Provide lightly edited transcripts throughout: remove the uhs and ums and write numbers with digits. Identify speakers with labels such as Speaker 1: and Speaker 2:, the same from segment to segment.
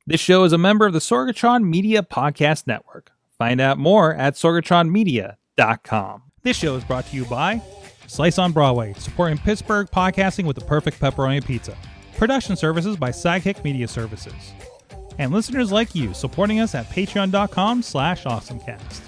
Speaker 1: This show is a member of the Sorgatron Media Podcast Network. Find out more at sorgatronmedia.com. This show is brought to you by Slice on Broadway, supporting Pittsburgh podcasting with the perfect pepperoni pizza. Production services by Sidekick Media Services. And listeners like you, supporting us at patreon.com/AwesomeCast.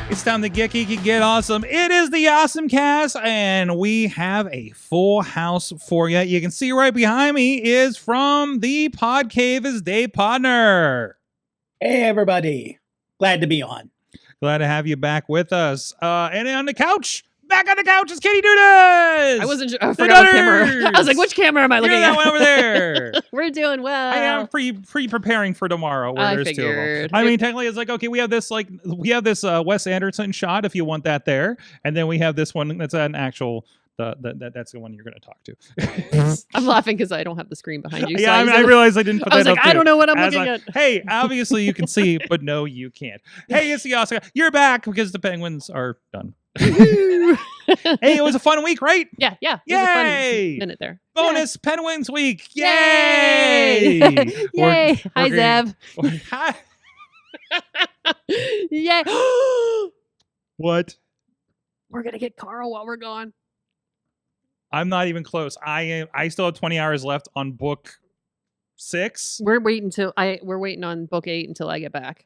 Speaker 1: It's time to get geeky, get awesome. It is the AwesomeCast, and we have a full house for you. You can see right behind me is from the Pod Cave is Dave Podnar.
Speaker 2: Hey, everybody. Glad to be on.
Speaker 1: Glad to have you back with us. And on the couch, back on the couch is Katie Dudas.
Speaker 3: I wasn't sure. I forgot what camera. I was like, which camera am I looking
Speaker 1: that
Speaker 3: at?
Speaker 1: one over there.
Speaker 3: We're doing well.
Speaker 1: I am pre-preparing for tomorrow where
Speaker 3: I
Speaker 1: there's
Speaker 3: figured.
Speaker 1: 2 of them. I mean, technically it's like, okay, we have this Wes Anderson shot if you want that there. And then we have this one that's an actual... that's the one you're going to talk to.
Speaker 3: I'm laughing because I don't have the screen behind you. So
Speaker 1: Yeah, I realized I didn't put that up.
Speaker 3: I was like, I don't know what I'm looking at.
Speaker 1: Hey, obviously you can see, but no, you can't. Hey, it's the Oscar. You're back because the Penguins are done. Hey, it was a fun week, right?
Speaker 3: Yeah. It
Speaker 1: Yay!
Speaker 3: was a fun minute there.
Speaker 1: Bonus Penguins week. Yay!
Speaker 3: Yay! Hi, Zev.
Speaker 1: Hi.
Speaker 3: Yay!
Speaker 1: What?
Speaker 3: We're gonna get Carl while we're gone.
Speaker 1: I'm not even close. I still have 20 hours left on book 6.
Speaker 3: We're waiting on book 8 until I get back.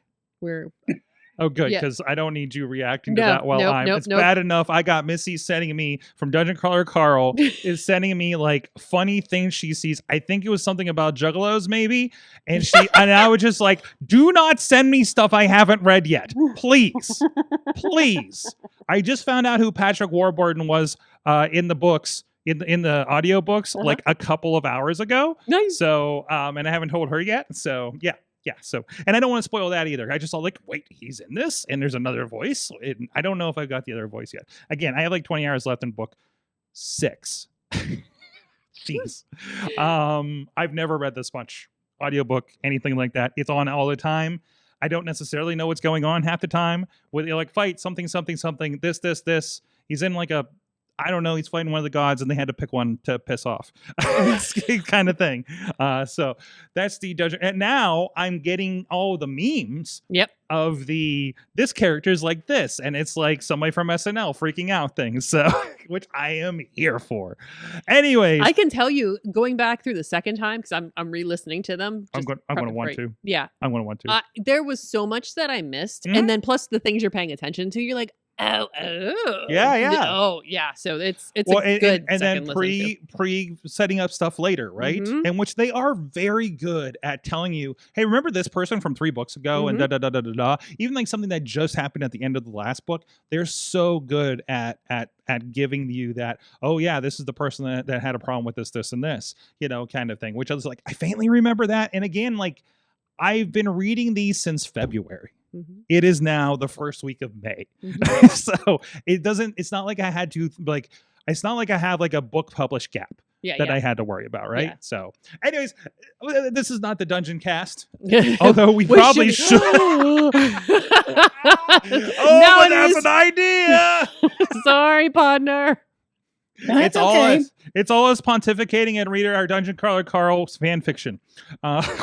Speaker 1: Oh, good, because I don't need you reacting to that while it's bad enough. I got Missy sending me from Dungeon Crawler Carl is sending me like funny things she sees. I think it was something about juggalos maybe. And I was just like, do not send me stuff I haven't read yet. Please. Please. I just found out who Patrick Warburton was in the books. In the audiobooks like a couple of hours ago.
Speaker 3: Nice.
Speaker 1: So and I haven't told her yet. So yeah. So and I don't want to spoil that either. I just saw like, wait, he's in this and there's another voice. I don't know if I've got the other voice yet. Again, I have like 20 hours left in book 6. Jeez. I've never read this much audiobook, anything like that. It's on all the time. I don't necessarily know what's going on half the time. With like fight something, this. He's in like I don't know, he's fighting one of the gods and they had to pick one to piss off kind of thing. So that's the dungeon. And now I'm getting all the memes of this character's like this. And it's like somebody from SNL freaking out things. So, which I am here for. Anyways.
Speaker 3: I can tell you going back through the second time, because I'm re-listening to them.
Speaker 1: I'm going to want to.
Speaker 3: Yeah.
Speaker 1: I'm going to want to.
Speaker 3: There was so much that I missed. Mm-hmm. And then plus the things you're paying attention to, you're like, oh,
Speaker 1: yeah.
Speaker 3: Oh, yeah. So it's a good
Speaker 1: and
Speaker 3: second
Speaker 1: then pre setting up stuff later, right?
Speaker 3: Mm-hmm.
Speaker 1: And which they are very good at telling you, hey, remember this person from 3 books ago, and da. Even like something that just happened at the end of the last book, they're so good at giving you that. Oh yeah, this is the person that had a problem with this, and this, kind of thing. Which I was like, I faintly remember that. And again, like I've been reading these since February. Mm-hmm. It is now the first week of May. Mm-hmm. So it's not like I had to it's not like I have like a book published gap that I had to worry about. Right. Yeah. So anyways, this is not the Dungeon Cast, although we probably should.
Speaker 3: Now
Speaker 1: that's an idea.
Speaker 3: Sorry, Podnar.
Speaker 1: It's okay. It's all us pontificating and reading our Dungeon Crawler Carl's fan fiction.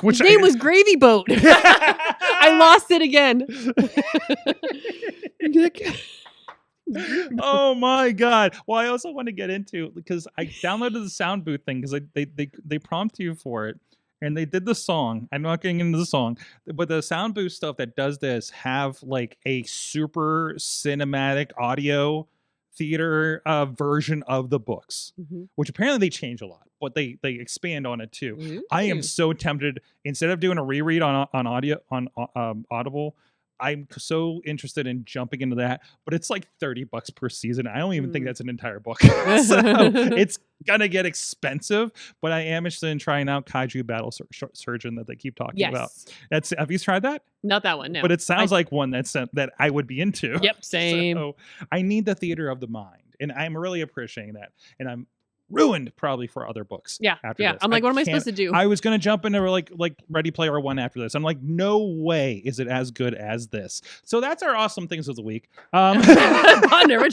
Speaker 1: Which
Speaker 3: his name was Gravy Boat. I lost it again.
Speaker 1: Oh my god. Well, I also want to get into, because I downloaded the sound booth thing because they prompt you for it. And they did the song. I'm not getting into the song, but the sound booth stuff that does this have like a super cinematic audio theater version of the books, which apparently they change a lot, but they expand on it too. Mm-hmm. I am so tempted, instead of doing a reread on audio on Audible, I'm so interested in jumping into that, but it's like $30 per season. I don't even think that's an entire book. So it's gonna get expensive, but I am interested in trying out Kaiju Battle Surgeon that they keep talking about. Have you tried that?
Speaker 3: Not that one, no.
Speaker 1: But it sounds like one that I would be into.
Speaker 3: Yep, same.
Speaker 1: So I need the theater of the mind, and I'm really appreciating that. And ruined probably for other books.
Speaker 3: Yeah.
Speaker 1: After
Speaker 3: Yeah.
Speaker 1: this.
Speaker 3: I'm like, what am I
Speaker 1: can't-
Speaker 3: supposed to do?
Speaker 1: I was gonna jump into like Ready Player One after this. I'm like, no way is it as good as this. So that's our awesome things of the week.
Speaker 3: Podnar,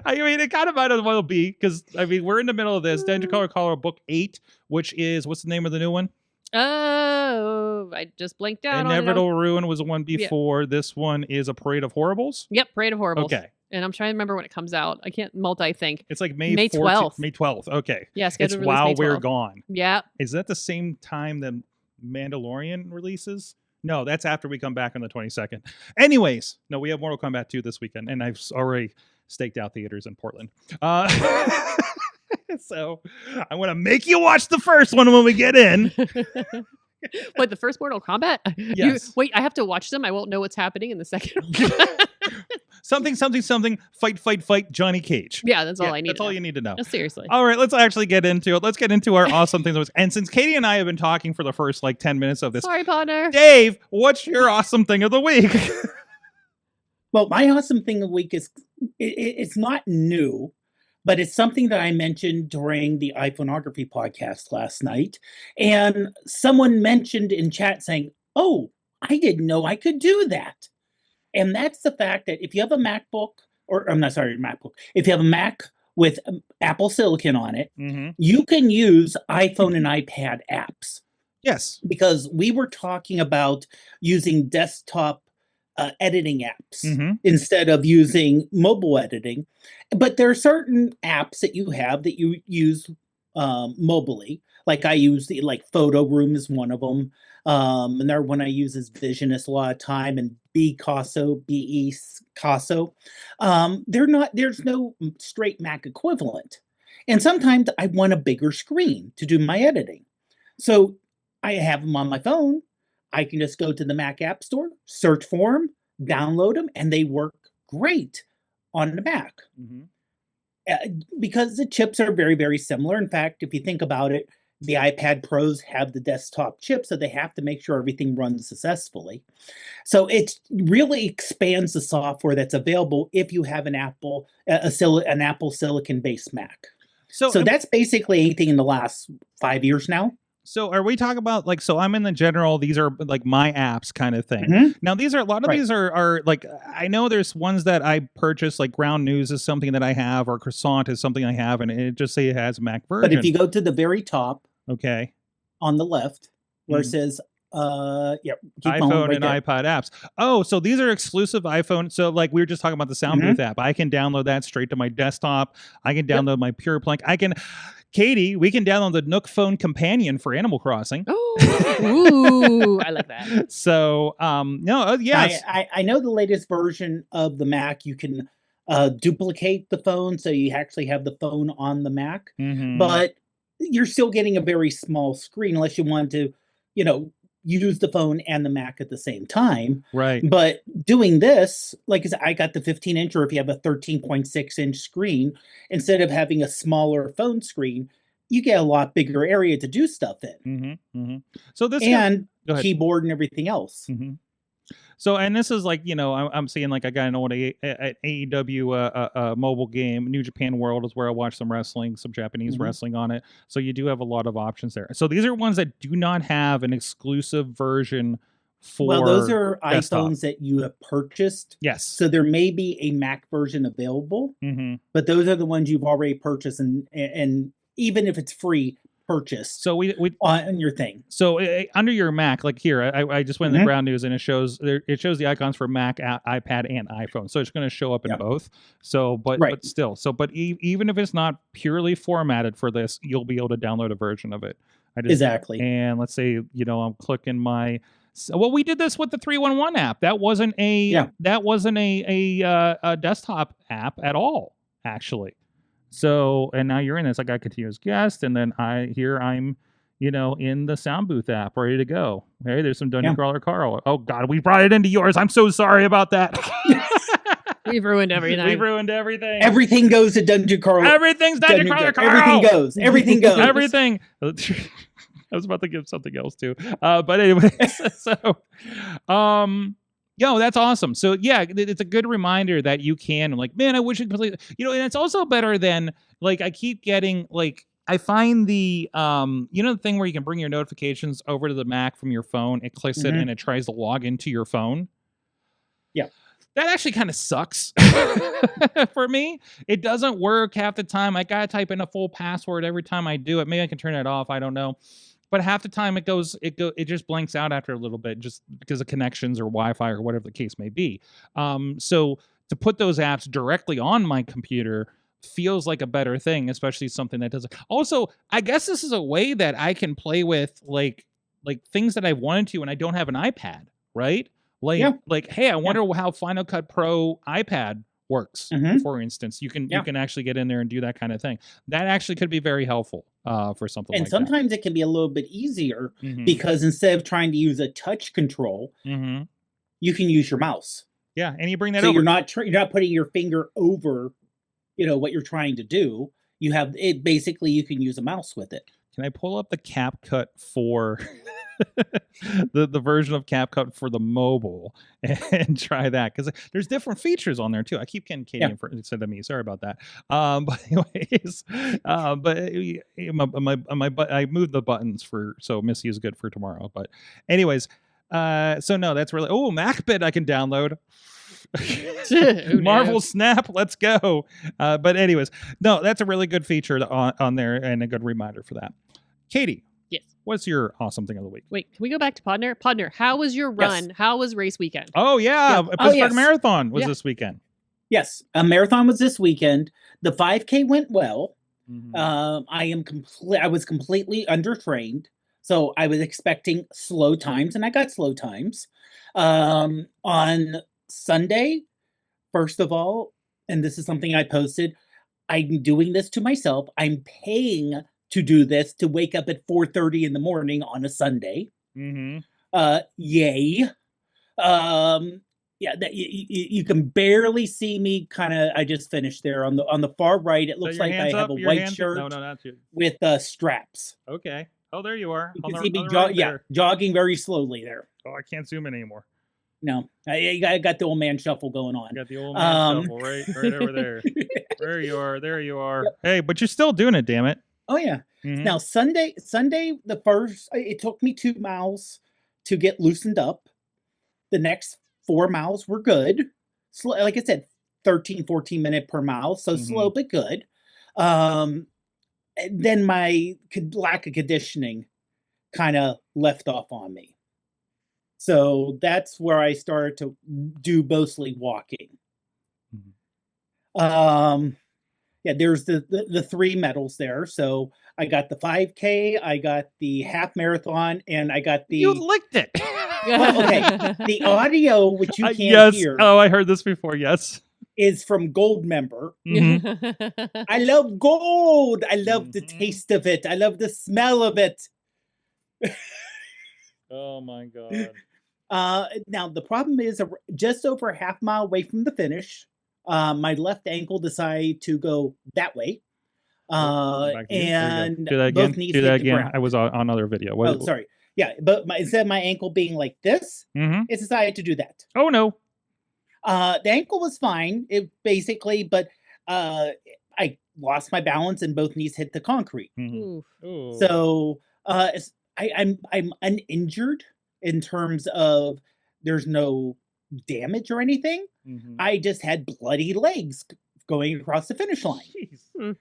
Speaker 1: I mean, it kind of might as well be because I mean we're in the middle of this. Dungeon Crawler Colorado Book 8, which is what's the name of the new one?
Speaker 3: Oh, I just blanked out.
Speaker 1: Inevitable Ruin was the one before. This one is A Parade of Horribles.
Speaker 3: Yep, Parade of Horribles.
Speaker 1: Okay.
Speaker 3: And I'm trying to remember when it comes out. I can't multi-think.
Speaker 1: It's like May
Speaker 3: 12th.
Speaker 1: May 12th. Okay.
Speaker 3: Yeah,
Speaker 1: It's
Speaker 3: scheduled release
Speaker 1: While
Speaker 3: May
Speaker 1: We're
Speaker 3: 12th.
Speaker 1: Gone.
Speaker 3: Yeah.
Speaker 1: Is that the same time that Mandalorian releases? No, that's after we come back on the 22nd. Anyways, no, we have Mortal Kombat 2 this weekend, and I've already staked out theaters in Portland. So I'm going to make you watch the first one when we get in.
Speaker 3: Wait, the first Mortal Kombat?
Speaker 1: Yes.
Speaker 3: Wait, I have to watch them? I won't know what's happening in the second one.
Speaker 1: something, fight, Johnny Cage.
Speaker 3: Yeah, that's all I need.
Speaker 1: That's all you need to know.
Speaker 3: No, seriously.
Speaker 1: All right, let's actually get into it. Let's get into our awesome things. And since Katie and I have been talking for the first like 10 minutes of this,
Speaker 3: Sorry, Podnar.
Speaker 1: Dave, what's your awesome thing of the week?
Speaker 2: Well, my awesome thing of the week is it's not new, but it's something that I mentioned during the iPhoneography podcast last night. And someone mentioned in chat saying, oh, I didn't know I could do that. And that's the fact that if you have a MacBook, or I'm not sorry, MacBook, if you have a Mac with Apple Silicon on it, you can use iPhone and iPad apps.
Speaker 1: Yes.
Speaker 2: Because we were talking about using desktop editing apps instead of using mobile editing. But there are certain apps that you have that you use mobilely. Like I use like Photo Room is one of them. Another one I use is Visionist a lot of time, and Becasso. There's no straight Mac equivalent. And sometimes I want a bigger screen to do my editing. So I have them on my phone. I can just go to the Mac App Store, search for them, download them, and they work great on the Mac. Because the chips are very, very similar. In fact, if you think about it, the iPad Pros have the desktop chip, so they have to make sure everything runs successfully. So it really expands the software that's available if you have an Apple Silicon-based Mac. So that's basically anything in the last 5 years now.
Speaker 1: So are we talking about like, so I'm in the general, these are like my apps kind of thing. Now these are, a lot of these are like, I know there's ones that I purchased, like Ground News is something that I have, or Croissant is something I have, and it just say it has a Mac version.
Speaker 2: But if you go to the very top,
Speaker 1: okay,
Speaker 2: on the left, where it says,
Speaker 1: iPhone and iPod apps. Oh, so these are exclusive iPhone. So like we were just talking about the Sound Booth app. I can download that straight to my desktop. I can download my Pure Plank. Katie, we can download the Nook Phone Companion for Animal Crossing.
Speaker 3: Oh, ooh, I like that.
Speaker 1: So, yes.
Speaker 2: I know the latest version of the Mac, you can duplicate the phone, so you actually have the phone on the Mac, but you're still getting a very small screen unless you want to, use the phone and the Mac at the same time.
Speaker 1: Right.
Speaker 2: But doing this, like I said, I got the 15-inch, or if you have a 13.6-inch screen, instead of having a smaller phone screen, you get a lot bigger area to do stuff in.
Speaker 1: So this
Speaker 2: and keyboard and everything else.
Speaker 1: So, and this is like, I'm seeing like I got an old AEW mobile game. New Japan World is where I watch some wrestling, some Japanese wrestling on it. So you do have a lot of options there. So these are ones that do not have an exclusive version for.
Speaker 2: Well, those are
Speaker 1: desktop.
Speaker 2: iPhones that you have purchased.
Speaker 1: Yes.
Speaker 2: So there may be a Mac version available, but those are the ones you've already purchased, and even if it's free, purchased.
Speaker 1: So we
Speaker 2: on your thing.
Speaker 1: So under your Mac, like here, I just went in the Ground News, and it shows the icons for Mac, iPad, and iPhone. So it's going to show up in both. So, but still, even if it's not purely formatted for this, you'll be able to download a version of it.
Speaker 2: Exactly.
Speaker 1: And let's say I'm clicking my. Well, we did this with the 311 app. That wasn't a desktop app at all, actually. So, and now you're in this. I got continuous guest, and then I'm, in the Sound Booth app, ready to go. Hey, there's some Dungeon Crawler Carl. Oh God, we brought it into yours. I'm so sorry about that.
Speaker 3: We've ruined everything.
Speaker 1: We've ruined everything.
Speaker 2: Everything goes to Dungeon Crawler.
Speaker 1: Everything's Dungeon Crawler Carl.
Speaker 2: Everything goes. Everything goes.
Speaker 1: Everything. I was about to give something else too. But anyway, so, Yo, that's awesome. So yeah, it's a good reminder that you can like, man, I wish it completely, and it's also better than like I keep getting like I find the the thing where you can bring your notifications over to the Mac from your phone, it clicks it and it tries to log into your phone.
Speaker 2: Yeah.
Speaker 1: That actually kind of sucks for me. It doesn't work half the time. I gotta type in a full password every time I do it. Maybe I can turn it off. I don't know. But half the time it just blanks out after a little bit just because of connections or Wi-Fi or whatever the case may be. So to put those apps directly on my computer feels like a better thing, especially something that doesn't. Also, I guess this is a way that I can play with like things that I wanted to and I don't have an iPad, right? Like, hey, I wonder how Final Cut Pro iPad works. For instance, you can actually get in there and do that kind of thing. That actually could be very helpful for something.
Speaker 2: And
Speaker 1: like
Speaker 2: sometimes it can be a little bit easier because instead of trying to use a touch control, you can use your mouse.
Speaker 1: Yeah, and you bring that
Speaker 2: so
Speaker 1: over.
Speaker 2: You're not putting your finger over, what you're trying to do. You have it. Basically, you can use a mouse with it.
Speaker 1: Can I pull up the CapCut for the version of CapCut for the mobile and try that? Because there's different features on there too. I keep getting Katie said to me. Sorry about that. But anyways, I moved the buttons so Missy is good for tomorrow. But anyways, so no, that's really MacBit I can download. Marvel Snap, let's go. But anyways, no, that's a really good feature on there and a good reminder for that. Katie,
Speaker 3: yes,
Speaker 1: what's your awesome thing of the week?
Speaker 3: Wait, can we go back to Podnar? Podnar, how was your run? How was race weekend?
Speaker 1: Oh yeah, Pittsburgh Marathon was this weekend.
Speaker 2: Yes, a marathon was this weekend. The 5K went well. I was completely undertrained, so I was expecting slow times, and I got slow times. On Sunday, first of all, and this is something I posted, I'm doing this to myself. I'm paying to do this, to wake up at 4:30 in the morning on a Sunday. Yay. You can barely see me. I just finished there on the far right. It looks like I have a white shirt with straps.
Speaker 1: Okay. Oh, there you are.
Speaker 2: You can see me jogging very slowly there.
Speaker 1: Oh, I can't zoom in anymore.
Speaker 2: No, I got the old man shuffle going on.
Speaker 1: You got the old man shuffle right over there. There you are. There you are. Yep. Hey, but you're still doing it, damn it.
Speaker 2: Oh yeah. Now Sunday, the first, it took me 2 miles to get loosened up. The next 4 miles were good. Like I said, 13-14 minute per mile, so slow but good. And then my lack of conditioning kind of left off on me. So that's where I started to do mostly walking. There's the 3 medals there. So I got the 5K, I got the half marathon, and I got the...
Speaker 1: You licked it!
Speaker 2: Well, okay, the audio, which you can't hear...
Speaker 1: Oh, I heard this before, yes.
Speaker 2: ...is from Gold member. I love gold! I love the taste of it. I love the smell of it.
Speaker 1: Oh, my God.
Speaker 2: Now, the problem is just over a half mile away from the finish, my left ankle decided to go that way. And
Speaker 1: do that again.
Speaker 2: Both knees
Speaker 1: do that
Speaker 2: hit the
Speaker 1: again.
Speaker 2: ground.
Speaker 1: I was on another video.
Speaker 2: Oh, sorry. Yeah, but instead of my ankle being like this, it decided to do that.
Speaker 1: Oh, no.
Speaker 2: The ankle was fine. It basically, but I lost my balance and both knees hit the concrete. So I'm uninjured in terms of there's no damage or anything. I just had bloody legs going across the finish line.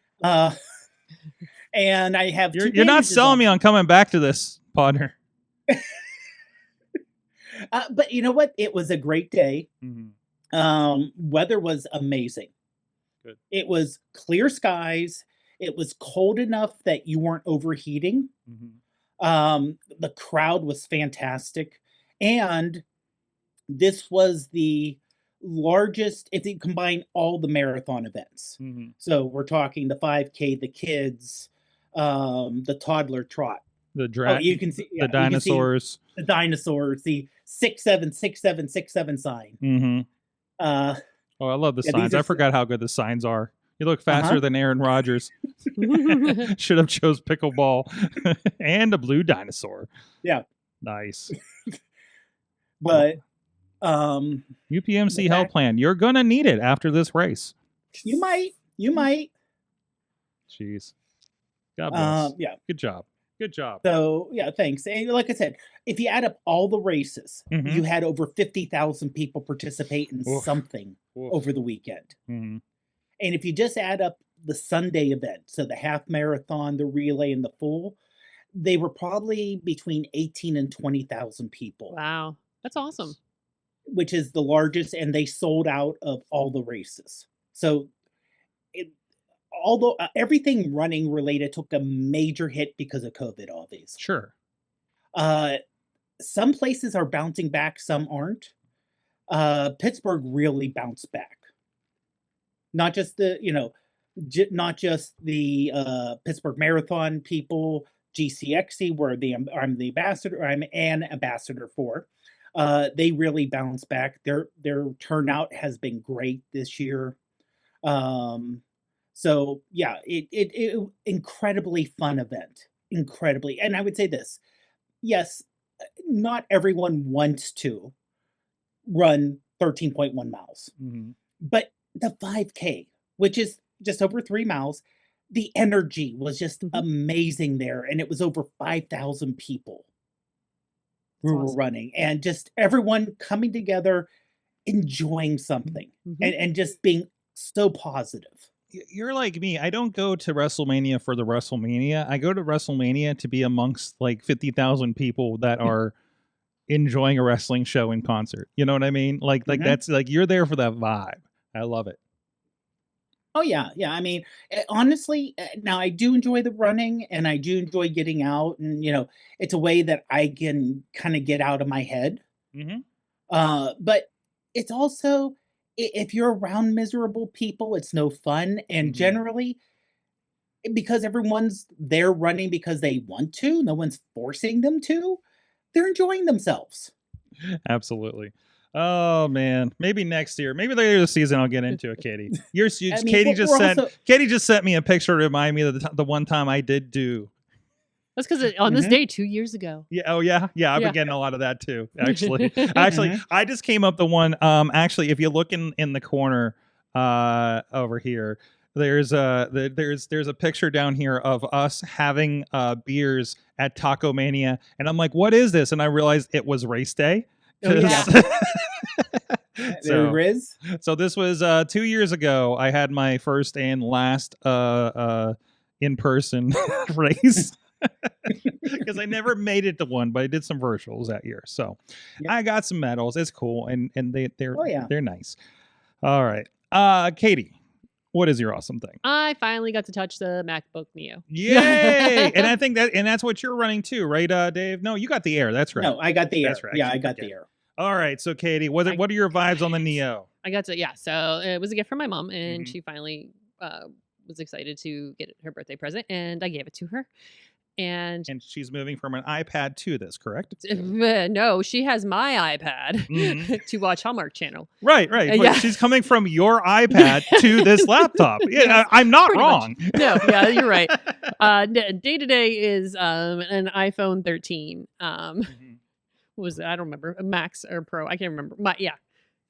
Speaker 2: And I have
Speaker 1: you're not selling me on coming back to this, Podnar.
Speaker 2: But you know what? It was a great day. Weather was amazing.
Speaker 1: Good.
Speaker 2: It was clear skies. It was cold enough that you weren't overheating. The crowd was fantastic. And this was the largest, if you combine all the marathon events. So we're talking the 5K, the kids, the toddler trot. You can see
Speaker 1: the dinosaurs.
Speaker 2: The dinosaurs, the 6-7-6-7-6-7 sign.
Speaker 1: I love the signs. I forgot how good the signs are. You look faster than Aaron Rodgers. Should have chose pickleball and a blue dinosaur.
Speaker 2: Yeah.
Speaker 1: Nice.
Speaker 2: But
Speaker 1: UPMC health plan. You're gonna need it after this race.
Speaker 2: You might.
Speaker 1: Jeez. God bless.
Speaker 2: Yeah.
Speaker 1: Good job.
Speaker 2: So yeah, thanks. And like I said, if you add up all the races, you had over 50,000 people participate in something over the weekend. And if you just add up the Sunday event, so the half marathon, the relay, and the full, they were probably between 18 and 20,000 people.
Speaker 3: Wow, that's awesome.
Speaker 2: Which is the largest, and they sold out of all the races. So although everything running related took a major hit because of COVID, obviously.
Speaker 1: Sure.
Speaker 2: Some places are bouncing back, some aren't. Pittsburgh really bounced back. Not just the, Pittsburgh Marathon people, GCXC, where I'm the ambassador, I'm an ambassador for. They really bounced back. Their turnout has been great this year. So yeah, it incredibly fun event. Incredibly. And I would say this, yes, not everyone wants to run 13.1 miles, but the 5K, which is just over 3 miles, the energy was just amazing there. And it was over 5,000 people who were running, and just everyone coming together, enjoying something and just being so positive.
Speaker 1: You're like me. I don't go to WrestleMania for the WrestleMania. I go to WrestleMania to be amongst like 50,000 people that are enjoying a wrestling show in concert. You know what I mean? Like that's like, you're there for that vibe. I love it.
Speaker 2: Oh yeah. Yeah. I mean, honestly, now I do enjoy the running, and I do enjoy getting out, and it's a way that I can kind of get out of my head. But it's also, if you're around miserable people, it's no fun. And generally, because everyone's there running because they want to, no one's forcing them to, they're enjoying themselves.
Speaker 1: Absolutely. Oh man, maybe next year, maybe later this season, I'll get into it, Katie. Katie just sent me a picture to remind me of the one time I did do.
Speaker 3: That's because on this day 2 years ago.
Speaker 1: Yeah. Oh yeah. Yeah. I've been getting a lot of that too. Actually, I just came up the one. Actually, if you look in the corner, over here, there's a picture down here of us having beers at Taco Mania, and I'm like, what is this? And I realized it was race day.
Speaker 2: Oh, yeah.
Speaker 1: So this was 2 years ago. I had my first and last in-person race. Because I never made it to one, but I did some virtuals that year. So I got some medals. It's cool, and they're nice. All right, Katie, what is your awesome thing?
Speaker 3: I finally got to touch the MacBook Neo.
Speaker 1: Yay! And I think that's what you're running too, right, Dave? No, you got the Air. That's right.
Speaker 2: No, I got the Air.
Speaker 1: That's right.
Speaker 2: Yeah, I got the Air.
Speaker 1: All right, so Katie, what are your vibes on the Neo?
Speaker 3: I got to So it was a gift from my mom, and she finally was excited to get her birthday present, and I gave it to her. And
Speaker 1: she's moving from an iPad to this, correct?
Speaker 3: No, she has my iPad to watch Hallmark Channel.
Speaker 1: Right. Yeah. She's coming from your iPad to this laptop. Yeah, I'm not wrong.
Speaker 3: Much. No, yeah, you're right. Day to day is an iPhone 13. What was it? I don't remember. Max or Pro. I can't remember. No,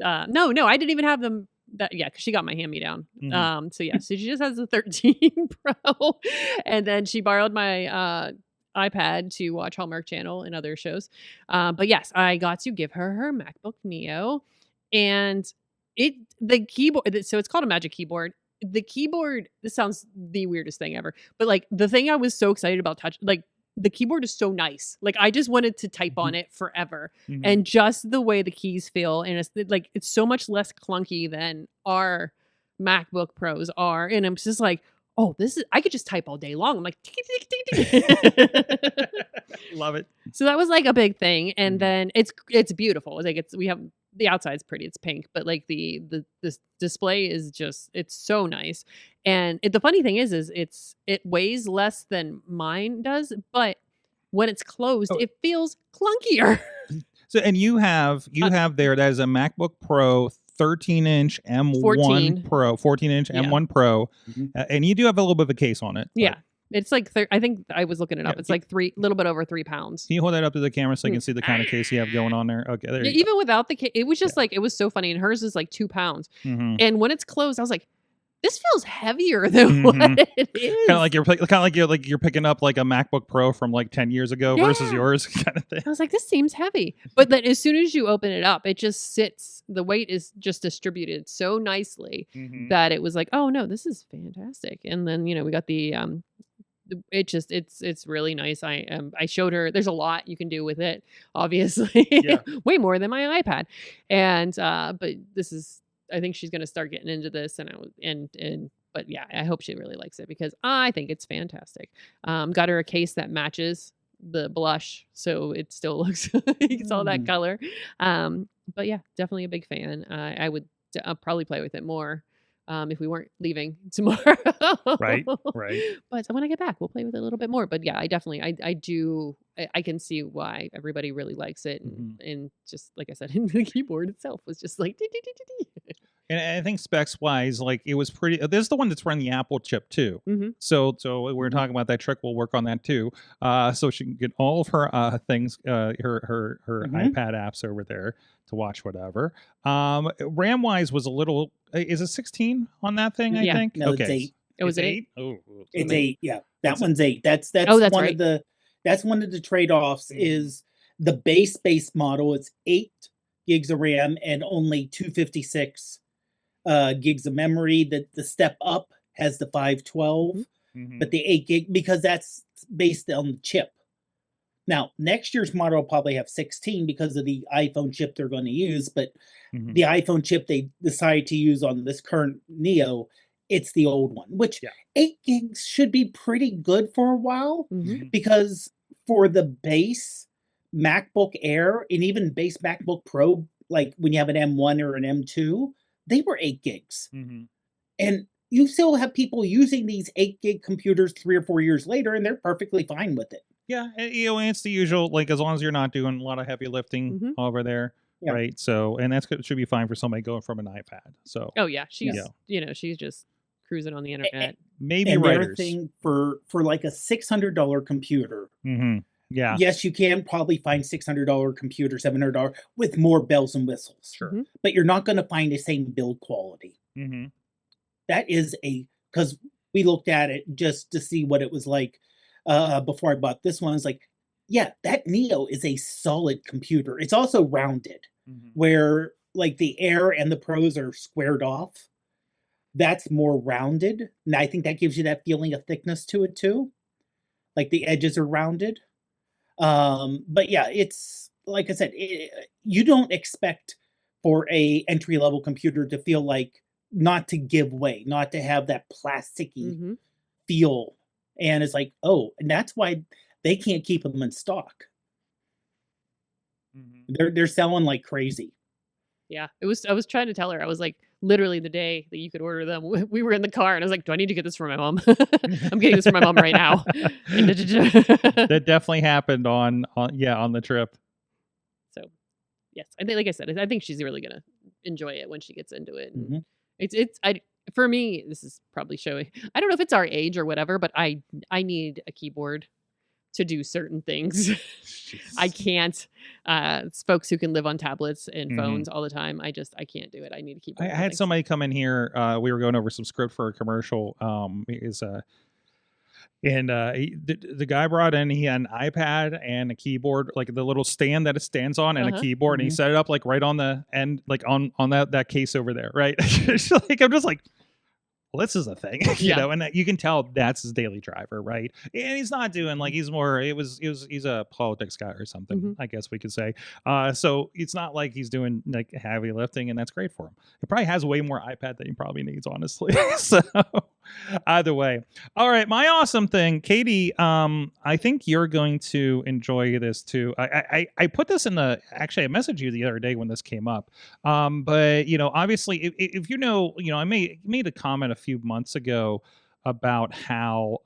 Speaker 3: I didn't even have them. Because she got my hand-me-down. So she just has the 13 Pro, and then she borrowed my iPad to watch Hallmark Channel and other shows. But yes, I got to give her MacBook Neo, and the keyboard. So it's called a Magic Keyboard. The keyboard. This sounds the weirdest thing ever, but like the thing I was so excited about the keyboard is so nice. Like I just wanted to type on it forever. And just the way the keys feel, and it's so much less clunky than our MacBook Pros are. And I'm just like, oh, I could just type all day long. I'm like,
Speaker 1: love it.
Speaker 3: So that was like a big thing. And then it's beautiful. We have the outside's pretty, it's pink, but like the display is just, it's so nice. And the funny thing is it weighs less than mine does, but when it's closed, it feels clunkier.
Speaker 1: So, and you have there, that is a MacBook Pro 13-inch M1 Pro, 14-inch M1 Pro, and you do have a little bit of a case on it.
Speaker 3: Yeah. It's like I think I was looking it up.
Speaker 1: Yeah,
Speaker 3: it's like little bit over 3 pounds.
Speaker 1: Can you hold that up to the camera so you can see the kind of case you have going on there? Okay, there
Speaker 3: Yeah,
Speaker 1: you
Speaker 3: even without the case, it was just like it was so funny. And hers is like 2 pounds.
Speaker 1: go.
Speaker 3: And when it's closed, I was like, this feels heavier than what it is.
Speaker 1: Kind of like you're picking up like a MacBook Pro from like 10 years ago versus yours, kind of thing.
Speaker 3: I was like, this seems heavy. But then as soon as you open it up, it just sits. The weight is just distributed so nicely that it was like, oh no, this is fantastic. And then we got the it's really nice. I showed her. There's a lot you can do with it, obviously. Way more than my iPad. And but this is. I think she's going to start getting into this, but yeah, I hope she really likes it because I think it's fantastic. Got her a case that matches the blush, so it still looks like it's all that color. But yeah, definitely a big fan. I would probably play with it more if we weren't leaving tomorrow.
Speaker 1: Right.
Speaker 3: But when I get back, we'll play with it a little bit more. But yeah, I can see why everybody really likes it, and just like I said, the keyboard itself was just like.
Speaker 1: And I think specs wise, like it was pretty. This is the one that's running the Apple chip too. So we're talking about that trick. We'll work on that too. So she can get all of her things, her iPad apps over there to watch whatever. RAM wise was a little. Is it 16 on that thing? I think.
Speaker 2: No, it's 8.
Speaker 3: It was 8.
Speaker 1: Oh,
Speaker 2: it's 8. Yeah, that one's 8. That's one of the. That's one of the trade-offs. Is the base model? It's 8 gigs of RAM and only 256. Gigs of memory. The step up has the 512, but the 8 gig, because that's based on the chip. Now, next year's model will probably have 16 because of the iPhone chip they're going to use, but the iPhone chip they decided to use on this current Neo, it's the old one, which 8 gigs should be pretty good for a while because for the base MacBook Air and even base MacBook Pro, like when you have an M1 or an M2, they were 8 gigs. And you still have people using these 8 gig computers 3 or 4 years later, and they're perfectly fine with it.
Speaker 1: Yeah, and it's the usual, like as long as you're not doing a lot of heavy lifting over there, right? So, and that should be fine for somebody going from an iPad. So,
Speaker 3: oh yeah, she's she's just cruising on the internet.
Speaker 1: Maybe
Speaker 2: and
Speaker 1: writers
Speaker 2: thing for like a $600 computer.
Speaker 1: Yeah.
Speaker 2: Yes, you can probably find $600 computer, $700 with more bells and whistles.
Speaker 1: Sure.
Speaker 2: But you're not going to find the same build quality. That is because we looked at it just to see what it was like before I bought this one. It's like, yeah, that Neo is a solid computer. It's also rounded, where like the Air and the Pros are squared off. That's more rounded. And I think that gives you that feeling of thickness to it too. Like the edges are rounded. But yeah, it's like I said, you don't expect for a entry-level computer to feel like not to give way, not to have that plasticky feel. And it's like, oh, and that's why they can't keep them in stock. They're selling like crazy.
Speaker 3: Yeah, I was trying to tell her. I was like, literally the day that you could order them, we were in the car, and I was like, do I need to get this for my mom? I'm getting this for my mom right now.
Speaker 1: That definitely happened on the trip.
Speaker 3: So, yes, I think, like I said, I think she's really gonna enjoy it when she gets into it. And for me, this is probably showing. I don't know if it's our age or whatever, but I need a keyboard to do certain things. I can't. It's folks who can live on tablets and phones all the time. I can't do it. I need to keep.
Speaker 1: I had somebody come in here. We were going over some script for a commercial. The guy brought in. He had an iPad and a keyboard, like the little stand that it stands on, and a keyboard, and he set it up like right on the end, like on that case over there, right? Like I'm just like, well, this is a thing, you know, and you can tell that's his daily driver, right? And he's not doing like he's a politics guy or something, I guess we could say. So it's not like he's doing like heavy lifting, and that's great for him. He probably has way more iPad than he probably needs, honestly. So either way, all right, my awesome thing, Katie. I think you're going to enjoy this too. I put this in I messaged you the other day when this came up. But you know, obviously, if you know, I made a comment a few months ago about how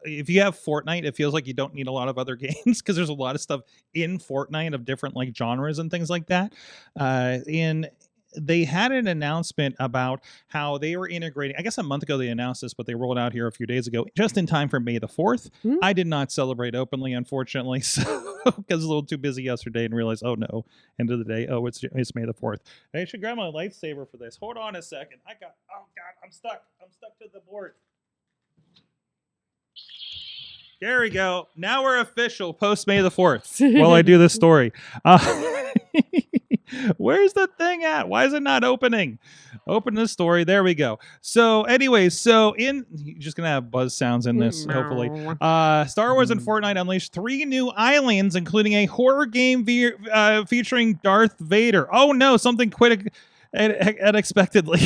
Speaker 1: if you have Fortnite, it feels like you don't need a lot of other games because there's a lot of stuff in Fortnite of different like genres and things like that. they had an announcement about how they were integrating. I guess a month ago they announced this, but they rolled out here a few days ago, just in time for May the 4th.
Speaker 3: Hmm?
Speaker 1: I did not celebrate openly, unfortunately, so because I was a little too busy yesterday and realized, oh no, end of the day, oh it's May the 4th. I should grab my lightsaber for this. Hold on a second. Oh god, I'm stuck to the board. There we go. Now we're official post May the 4th while I do this story. Where's the thing at? Why is it not opening? Open the story. There we go. So anyways, you're just going to have buzz sounds in this, hopefully. Star Wars and Fortnite unleashed 3 new islands, including a horror game featuring Darth Vader. Oh no, something quite unexpectedly.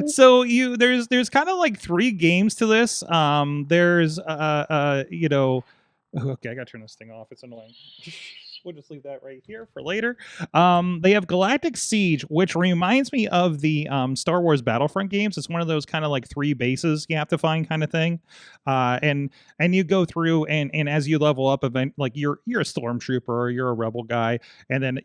Speaker 1: So there's kind of like 3 games to this. There's okay, I gotta turn this thing off. It's annoying. We'll just leave that right here for later. They have Galactic Siege, which reminds me of the Star Wars Battlefront games. It's one of those kind of like 3 bases you have to find kind of thing. And you go through and as you level up, like you're a stormtrooper or you're a rebel guy, and then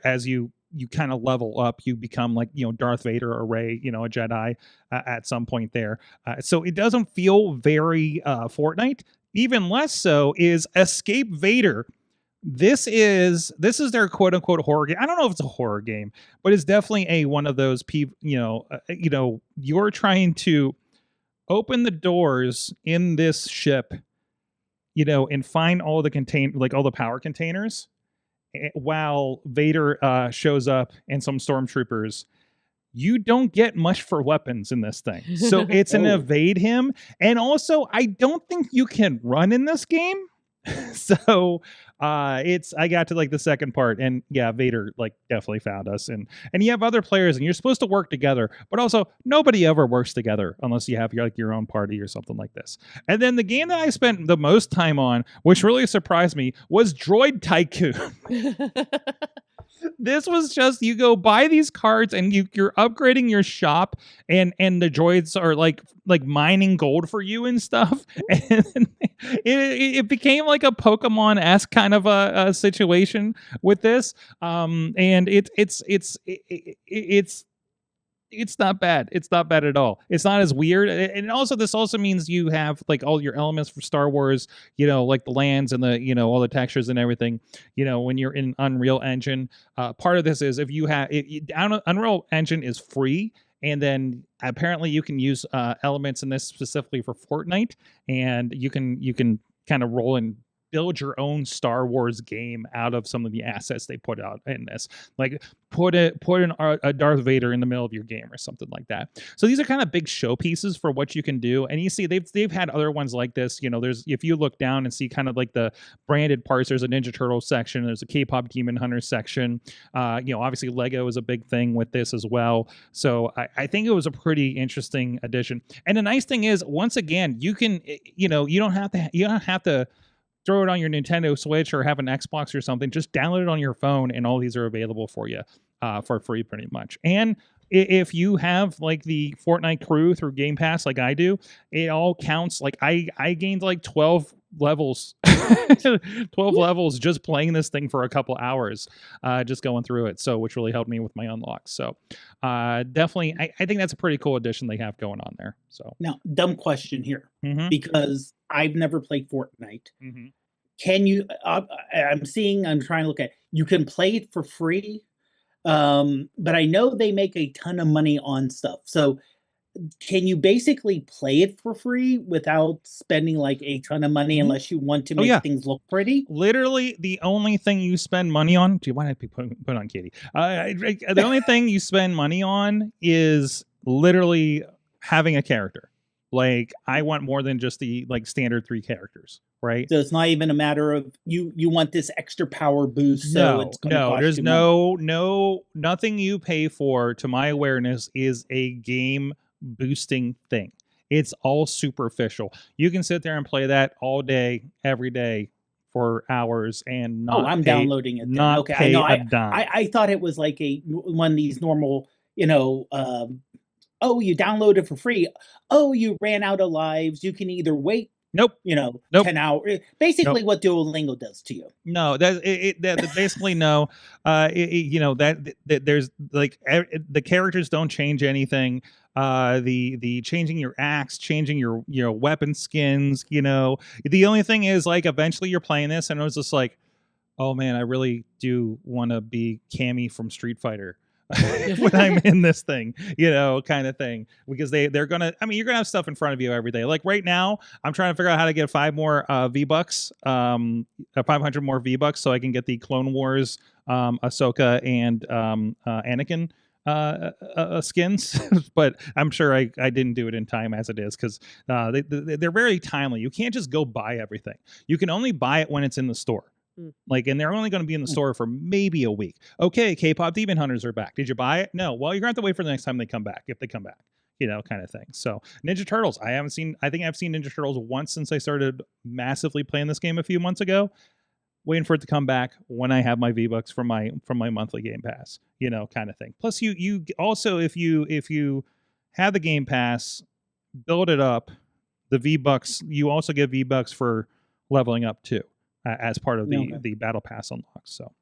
Speaker 1: as you kind of level up, you become like Darth Vader or Rey, a Jedi at some point there. So it doesn't feel very Fortnite. Even less so is Escape Vader. This is their quote unquote horror game. I don't know if it's a horror game, but it's definitely one of those people. You're trying to open the doors in this ship, and find all the all the power containers, while Vader shows up and some stormtroopers. You don't get much for weapons in this thing, so it's an evade him, and also I don't think you can run in this game. So I got to like the second part, and yeah, Vader like definitely found us, and you have other players and you're supposed to work together, but also nobody ever works together unless you have your own party or something like this. And then the game that I spent the most time on, which really surprised me, was Droid Tycoon. This was just, you go buy these cards and you're upgrading your shop, and the droids are like mining gold for you and stuff. And it became like a Pokemon-esque kind of a situation with this. And it's not bad. It's not bad at all. It's not as weird. And also, this also means you have like all your elements for Star Wars, like the lands and the, all the textures and everything, when you're in Unreal Engine. Part of this is if you have Unreal Engine is free. And then apparently you can use elements in this specifically for Fortnite, and you can kind of roll and build your own Star Wars game out of some of the assets they put out in this. Like put a Darth Vader in the middle of your game or something like that. So these are kind of big showpieces for what you can do. And you see they've had other ones like this. There's, if you look down and see kind of like the branded parts, there's a Ninja Turtles section, there's a K-pop Demon Hunter section. Obviously Lego is a big thing with this as well. So I think it was a pretty interesting addition. And the nice thing is, once again, you can, you don't have to throw it on your Nintendo Switch or have an Xbox or something. Just download it on your phone, and all these are available for you for free pretty much. And if you have like the Fortnite crew through Game Pass like I do, it all counts. Like I gained like 12 levels 12 levels just playing this thing for a couple hours, just going through it, so which really helped me with my unlocks. So definitely I think that's a pretty cool addition they have going on there. So
Speaker 2: now, dumb question here, because I've never played Fortnite. Can you I'm trying to look at, you can play it for free, but I know they make a ton of money on stuff. So can you basically play it for free without spending like a ton of money, unless you want to make things look pretty?
Speaker 1: Literally, the only thing you spend money on. Do you want to put on Katie? The only thing you spend money on is literally having a character. Like, I want more than just the like standard 3 characters, right?
Speaker 2: So it's not even a matter of you want this extra power boost. So it's going to cost
Speaker 1: there's
Speaker 2: you
Speaker 1: nothing you pay for, to my awareness, is a game boosting thing. It's all superficial. You can sit there and play that all day, every day, for hours, and not.
Speaker 2: I'm downloading it.
Speaker 1: Not
Speaker 2: okay,
Speaker 1: pay
Speaker 2: I
Speaker 1: a dime.
Speaker 2: I thought it was like one of these normal, you download it for free. Oh, you ran out of lives. You can either wait
Speaker 1: Nope.
Speaker 2: You know,
Speaker 1: Nope.
Speaker 2: 10 hours. Basically, what Duolingo does to you.
Speaker 1: No, that basically no. You know that there's like the characters don't change anything. The changing your axe, changing your weapon skins. You know, the only thing is like eventually you're playing this, and it was just like, oh man, I really do want to be Cammy from Street Fighter. When I'm in this thing, you know, kind of thing, because they're gonna, I mean, you're gonna have stuff in front of you every day. Like right now, I'm trying to figure out how to get 5 more V-Bucks, 500 more V-Bucks, so I can get the Clone Wars, Ahsoka, and Anakin skins. But I'm sure I didn't do it in time as it is, because they're very timely. You can't just go buy everything. You can only buy it when it's in the store. Like, and they're only going to be in the store for maybe a week. Okay, K-pop Demon Hunters are back. Did you buy it? No. Well, you're going to have to wait for the next time they come back, if they come back, you know, kind of thing. So Ninja Turtles, I think I've seen Ninja Turtles once since I started massively playing this game a few months ago. Waiting for it to come back when I have my V-Bucks from my monthly Game Pass, you know, kind of thing. Plus, you also, if you have the Game Pass, build it up, the V-Bucks, you also get V-Bucks for leveling up too. As part of the battle pass unlock. So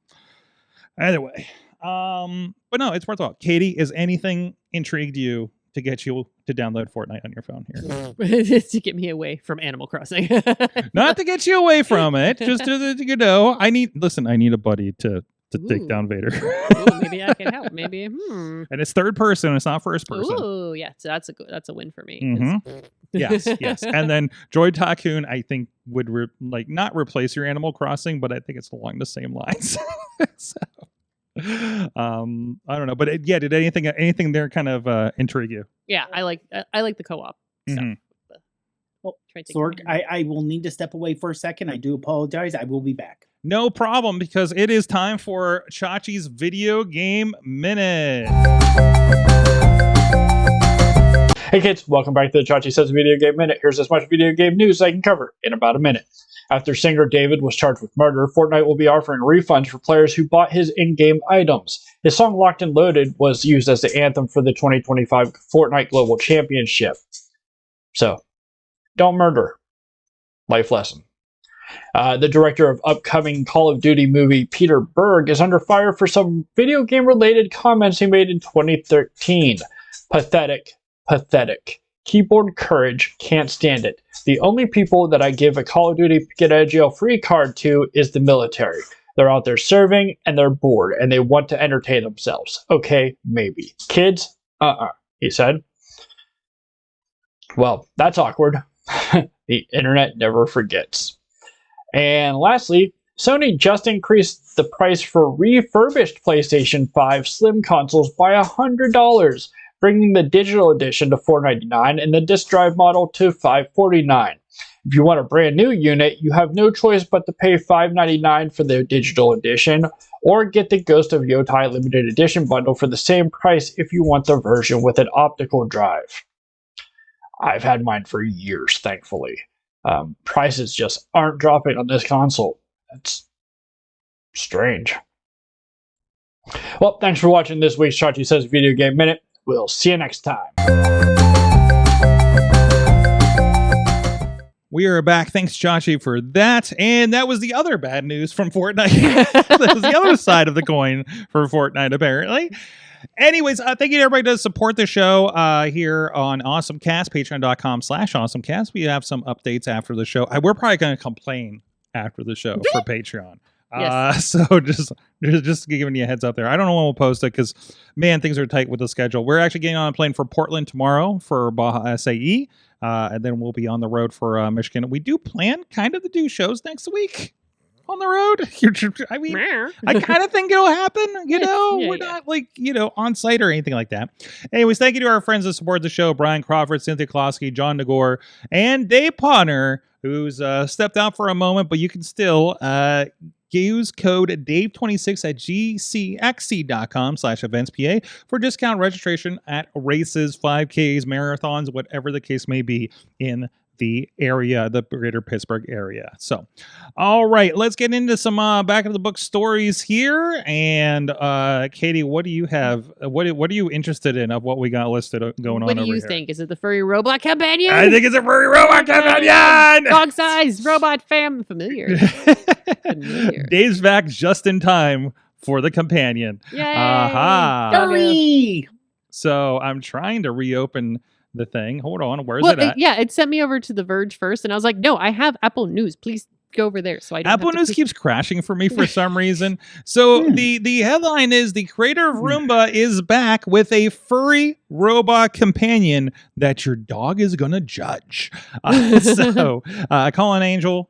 Speaker 1: either way, but no, it's worthwhile. Katie, is anything intrigued you to get you to download Fortnite on your phone here?
Speaker 3: To get me away from Animal Crossing.
Speaker 1: Not to get you away from it, just to, you know, I need a buddy to take down Vader.
Speaker 3: Ooh, maybe I can help. Maybe.
Speaker 1: And it's third person. It's not first person.
Speaker 3: Oh, yeah. So that's a win for me.
Speaker 1: Mm-hmm. Yes. And then Droid Tycoon, I think, would not replace your Animal Crossing, but I think it's along the same lines. So, I don't know, but did anything there kind of intrigue you?
Speaker 3: Yeah, I like the co-op stuff.
Speaker 2: Well, Sorg, I will need to step away for a second. I do apologize. I will be back.
Speaker 1: No problem, because it is time for Chachi's Video Game Minute.
Speaker 4: Hey kids, welcome back to the Chachi Says Video Game Minute. Here's as much video game news I can cover in about a minute. After singer David was charged with murder, Fortnite will be offering refunds for players who bought his in-game items. His song Locked and Loaded was used as the anthem for the 2025 Fortnite Global Championship. So, don't murder. Life lesson. The director of upcoming Call of Duty movie, Peter Berg, is under fire for some video game-related comments he made in 2013. Pathetic. Keyboard courage, can't stand it. The only people that I give a Call of Duty get out of jail free card to is the military. They're out there serving, and they're bored, and they want to entertain themselves. Okay, maybe. Kids? He said. Well, that's awkward. The internet never forgets. And lastly, Sony just increased the price for refurbished PlayStation 5 Slim consoles by $100, bringing the digital edition to $499 and the disk drive model to $549. If you want a brand new unit, you have no choice but to pay $599 for the digital edition, or get the Ghost of Yotai limited edition bundle for the same price if you want the version with an optical drive. I've had mine for years, thankfully. Prices just aren't dropping on this console. That's strange. Well, thanks for watching this week's Chachi Says Video Game Minute. We'll see you next time.
Speaker 1: We are back. Thanks, Chachi, for that. And that was the other bad news from Fortnite. That was the other side of the coin for Fortnite, apparently. Anyways, thank you to everybody that support the show here on AwesomeCast, patreon.com/AwesomeCast. We have some updates after the show. We're probably going to complain after the show for Patreon.
Speaker 3: Yes.
Speaker 1: So just giving you a heads up there. I don't know when we'll post it because, man, things are tight with the schedule. We're actually getting on a plane for Portland tomorrow for Baja SAE, and then we'll be on the road for Michigan. We do plan kind of to do shows next week on the road. I mean, I kind of think it'll happen, you know. We're not like, you know, on site or anything like that. Anyways, thank you to our friends that support the show: Brian Crawford, Cynthia Klosky, John Nagore, and Dave Podnar, who's stepped out for a moment, but you can still use code Dave26 at gcxc.com/eventspa for discount registration at races, 5Ks, marathons, whatever the case may be in the area, the greater Pittsburgh area. So, all right, let's get into some back of the book stories here. And Katie, what do you have? What are you interested in of what we got listed going on
Speaker 3: What do
Speaker 1: over
Speaker 3: you
Speaker 1: here?
Speaker 3: think? Is it the furry robot companion?
Speaker 1: I think it's a furry robot companion.
Speaker 3: Dog-sized robot familiar.
Speaker 1: Dave's back just in time for the companion.
Speaker 3: Yay!
Speaker 1: Aha.
Speaker 2: Hurry!
Speaker 1: So I'm trying to reopen the thing. Hold on. Where's
Speaker 3: Well,
Speaker 1: it at?
Speaker 3: yeah, it sent me over to The Verge first, and I was like, no, I have Apple News. Please go over there. So I don't
Speaker 1: Apple
Speaker 3: have to
Speaker 1: News
Speaker 3: click-
Speaker 1: keeps crashing for me for some reason. So
Speaker 2: Hmm.
Speaker 1: the headline is the creator of Roomba is back with a furry robot companion that your dog is gonna judge. Colin Angel,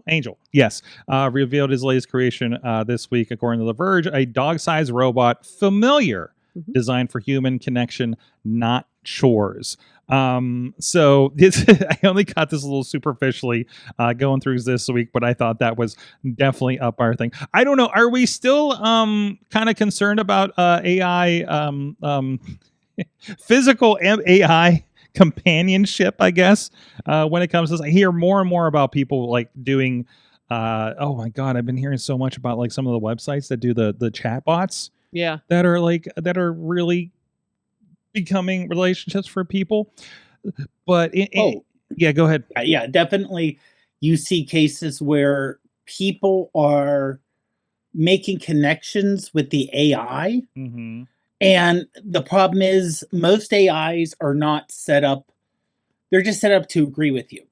Speaker 1: Angel, yes, revealed his latest creation this week, according to The Verge, a dog-sized robot familiar, designed for human connection, not chores. So this, I only got this a little superficially going through this week, but I thought that was definitely up our thing. I don't know. Are we still kind of concerned about AI, physical AI companionship, I guess, when it comes to this? I hear more and more about people like doing, oh my God, I've been hearing so much about like some of the websites that do the chat bots
Speaker 3: Yeah.
Speaker 1: that are really becoming relationships for people. But yeah, go ahead.
Speaker 2: Yeah, definitely. You see cases where people are making connections with the AI.
Speaker 1: Mm-hmm.
Speaker 2: And the problem is most AIs are not set up. They're just set up to agree with you.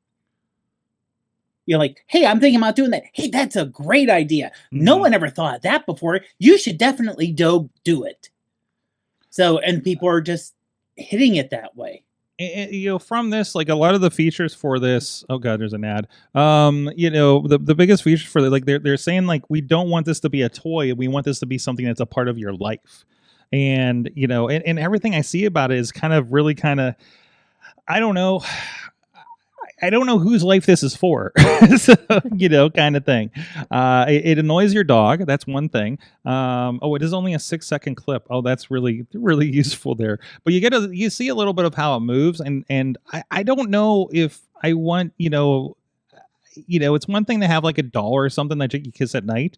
Speaker 2: You're like, hey, I'm thinking about doing that. Hey, that's a great idea. No one ever thought of that before. You should definitely do it. So, and people are just hitting it that way.
Speaker 1: And, from this, like a lot of the features for this, oh God, there's an ad. The biggest feature for like they're saying like, we don't want this to be a toy. We want this to be something that's a part of your life. And, and everything I see about it is kind of really kind of, I don't know. I don't know whose life this is for, so, kind of thing. It annoys your dog. That's one thing. It is only a 6-second clip. Oh, that's really, really useful there. But you see a little bit of how it moves. And I don't know if I want, it's one thing to have like a doll or something that you can kiss at night,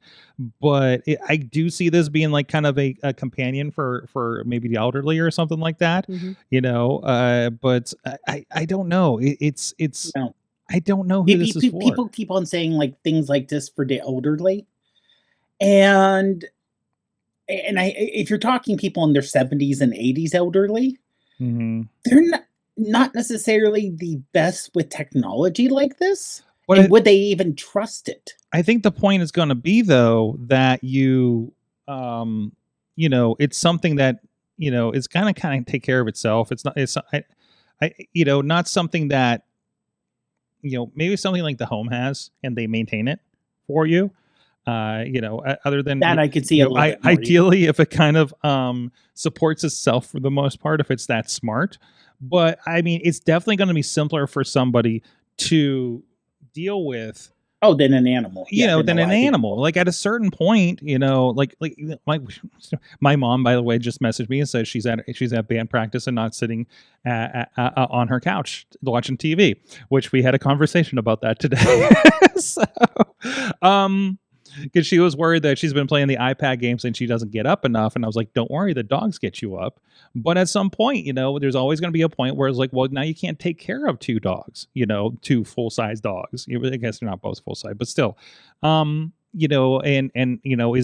Speaker 1: but I do see this being like kind of a companion for maybe the elderly or something like that, but I don't know. It's
Speaker 2: No.
Speaker 1: I don't know who this is for.
Speaker 2: People keep on saying like things like this for the elderly. And if you're talking people in their 70s and 80s elderly, they're not necessarily the best with technology like this. And would they even trust it? I
Speaker 1: think the point is going to be, though, that you, it's something that, it's going to kind of take care of itself. It's not, not something that, maybe something like the home has and they maintain it for you. Other than
Speaker 2: that, I could see
Speaker 1: ideally if it kind of supports itself for the most part, if it's that smart. But I mean, it's definitely going to be simpler for somebody to deal with
Speaker 2: than an animal,
Speaker 1: than an animal. Like at a certain point, like my mom, by the way, just messaged me and said she's at band practice and not sitting on her couch watching TV, which we had a conversation about that today. So because she was worried that she's been playing the iPad games and she doesn't get up enough. And I was like, don't worry, the dogs get you up. But at some point, there's always going to be a point where it's like, well, now you can't take care of 2 dogs, 2 full-size dogs. I guess they're not both full-size, but still, is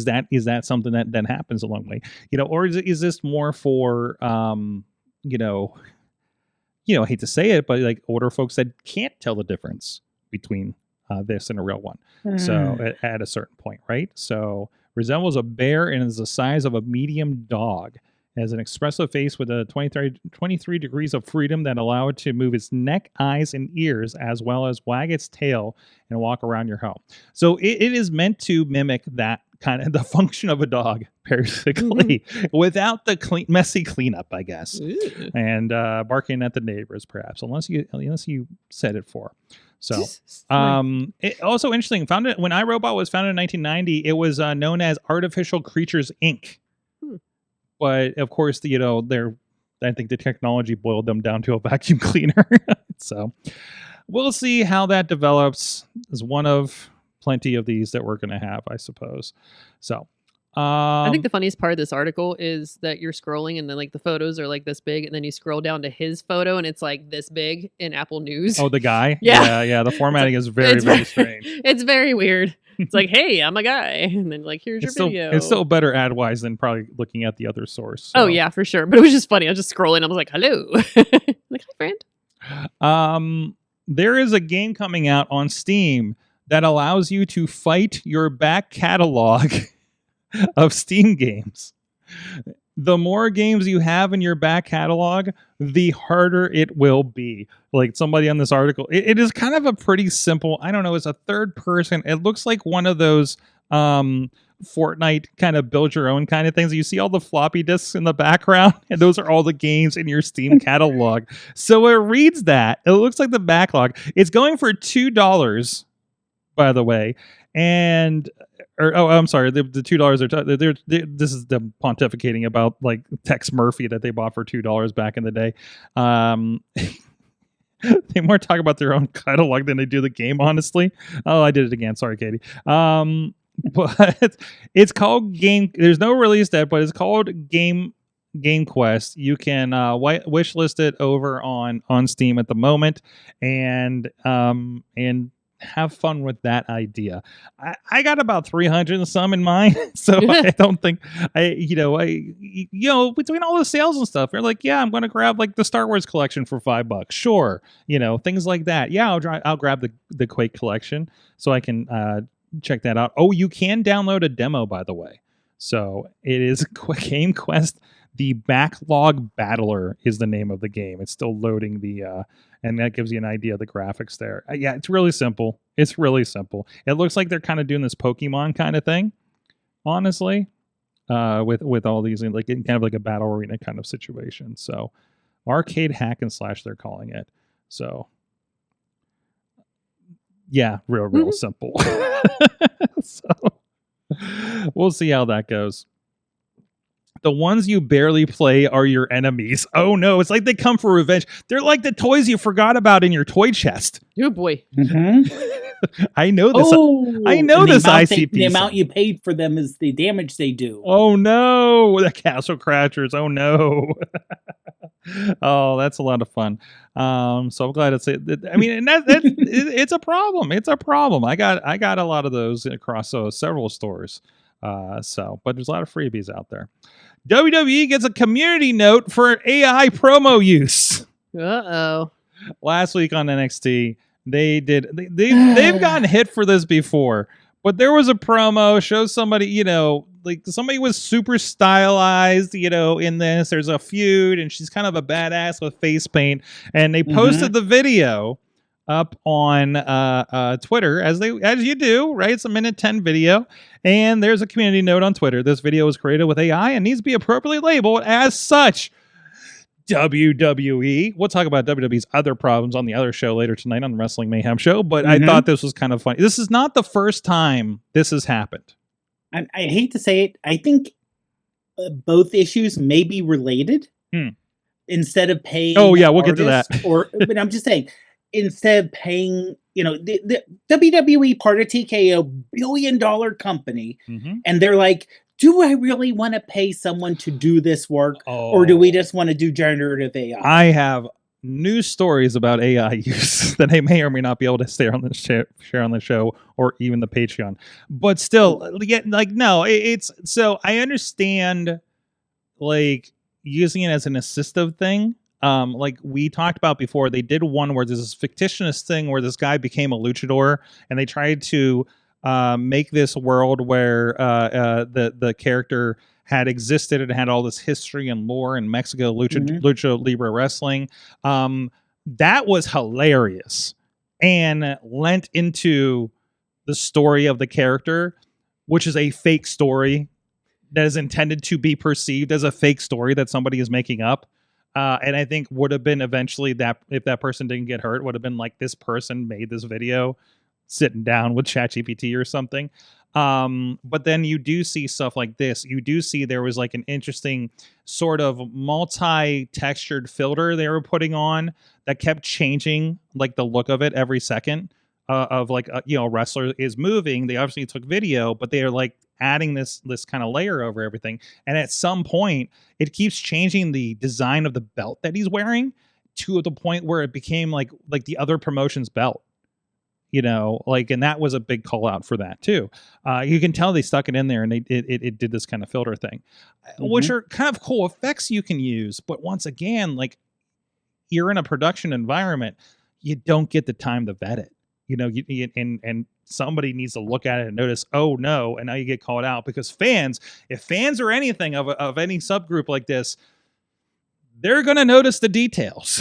Speaker 1: that something that then happens along the way, or is this more for, I hate to say it, but like older folks that can't tell the difference between this and a real one. So at a certain point, right? So resembles a bear and is the size of a medium dog. Has an expressive face with a 23 degrees of freedom that allow it to move its neck, eyes, and ears, as well as wag its tail and walk around your home. So it is meant to mimic that kind of the function of a dog, basically, without the messy cleanup, I guess, and barking at the neighbors, perhaps, unless you set it for. So, it also interesting. Founded when iRobot was founded in 1990, it was known as Artificial Creatures Inc. But of course, I think the technology boiled them down to a vacuum cleaner. So we'll see how that develops. As one of plenty of these that we're going to have, I suppose. So
Speaker 3: I think the funniest part of this article is that you're scrolling and then like the photos are like this big, and then you scroll down to his photo and it's like this big in Apple News.
Speaker 1: oh, the guy.
Speaker 3: Yeah.
Speaker 1: The formatting is very strange.
Speaker 3: It's very weird. It's like, hey, I'm a guy, and then like, here's your video.
Speaker 1: It's still better ad wise than probably looking at the other source. So.
Speaker 3: Oh yeah, for sure. But it was just funny. I was just scrolling. I was like, hello, like, hi, friend.
Speaker 1: There is a game coming out on Steam that allows you to fight your back catalog of Steam games. The more games you have in your back catalog, the harder it will be. Like somebody on this article, it is kind of a pretty simple, I don't know, it's a third person. It looks like one of those Fortnite kind of build your own kind of things. You see all the floppy disks in the background, and those are all the games in your Steam catalog. So it reads that. It looks like the backlog. It's going for $2, by the way. And I'm sorry, the $2 are this is them pontificating about like Tex Murphy that they bought for $2 back in the day. They more talk about their own catalog than they do the game, honestly. Oh, I did it again. Sorry, Katie. But it's called Game. There's no release date, but it's called Game Quest. You can wishlist it over on Steam at the moment, and have fun with that idea. I got about 300 and some in mine, so I don't think between all the sales and stuff, you're like, yeah, I'm going to grab like the Star Wars collection for $5. Sure, things like that. Yeah, I'll grab the Quake collection so I can check that out. Oh, you can download a demo, by the way. So it is Game Quest. The Backlog Battler is the name of the game. It's still loading and that gives you an idea of the graphics there. Yeah, it's really simple. It's really simple. It looks like they're kind of doing this Pokemon kind of thing, honestly, with all these, like kind of like a battle arena kind of situation. So arcade hack and slash, they're calling it. So yeah, real simple. So we'll see how that goes. The ones you barely play are your enemies. Oh no, it's like they come for revenge. They're like the toys you forgot about in your toy chest.
Speaker 3: Oh boy.
Speaker 2: Mm-hmm.
Speaker 1: I know this. I know this ICP.
Speaker 2: The amount you paid for them is the damage they do.
Speaker 1: Oh no, the Castle Crashers. Oh no. Oh, that's a lot of fun. So I'm glad it's. I mean, and it's a problem. It's a problem. I got a lot of those across several stores. But there's a lot of freebies out there. WWE gets a community note for AI promo use.
Speaker 3: Uh-oh.
Speaker 1: Last week on NXT, they've gotten hit for this before, but there was a promo, shows somebody, like somebody was super stylized, in this. There's a feud, and she's kind of a badass with face paint, and they posted the video up on Twitter as you do, right? It's a 1:10 video, and there's a community note on Twitter. This video was created with AI and needs to be appropriately labeled as such. WWE. We'll talk about WWE's other problems on the other show later tonight on the Wrestling Mayhem show, but I thought this was kind of funny. This is not the first time this has happened.
Speaker 2: I hate to say it. I think both issues may be related. Instead of paying,
Speaker 1: we'll get to that.
Speaker 2: But I'm just saying, instead of paying, the WWE, part of TKO, billion-dollar company, and they're like, do I really want to pay someone to do this work, or do we just want to do generative AI?
Speaker 1: I have news stories about AI use that I may or may not be able to share on the show or even the Patreon. But still, it's so I understand, like, using it as an assistive thing. Like we talked about before, they did one where there's this fictitious thing where this guy became a luchador, and they tried to make this world where the character had existed and had all this history and lore in Mexico, lucha libre wrestling. That was hilarious and lent into the story of the character, which is a fake story that is intended to be perceived as a fake story that somebody is making up. And I think would have been eventually that if that person didn't get hurt, would have been like, this person made this video sitting down with ChatGPT or something. But then you do see stuff like this. You do see there was like an interesting sort of multi-textured filter they were putting on that kept changing like the look of it every second. Of like a wrestler is moving. They obviously took video, but they are like adding this kind of layer over everything. And at some point, it keeps changing the design of the belt that he's wearing to the point where it became like the other promotion's belt. And that was a big call out for that too. You can tell they stuck it in there, and it did this kind of filter thing, which are kind of cool effects you can use. But once again, like, you're in a production environment, you don't get the time to vet it. And somebody needs to look at it and notice, oh no, and now you get called out because if fans are anything of any subgroup like this, they're going to notice the details.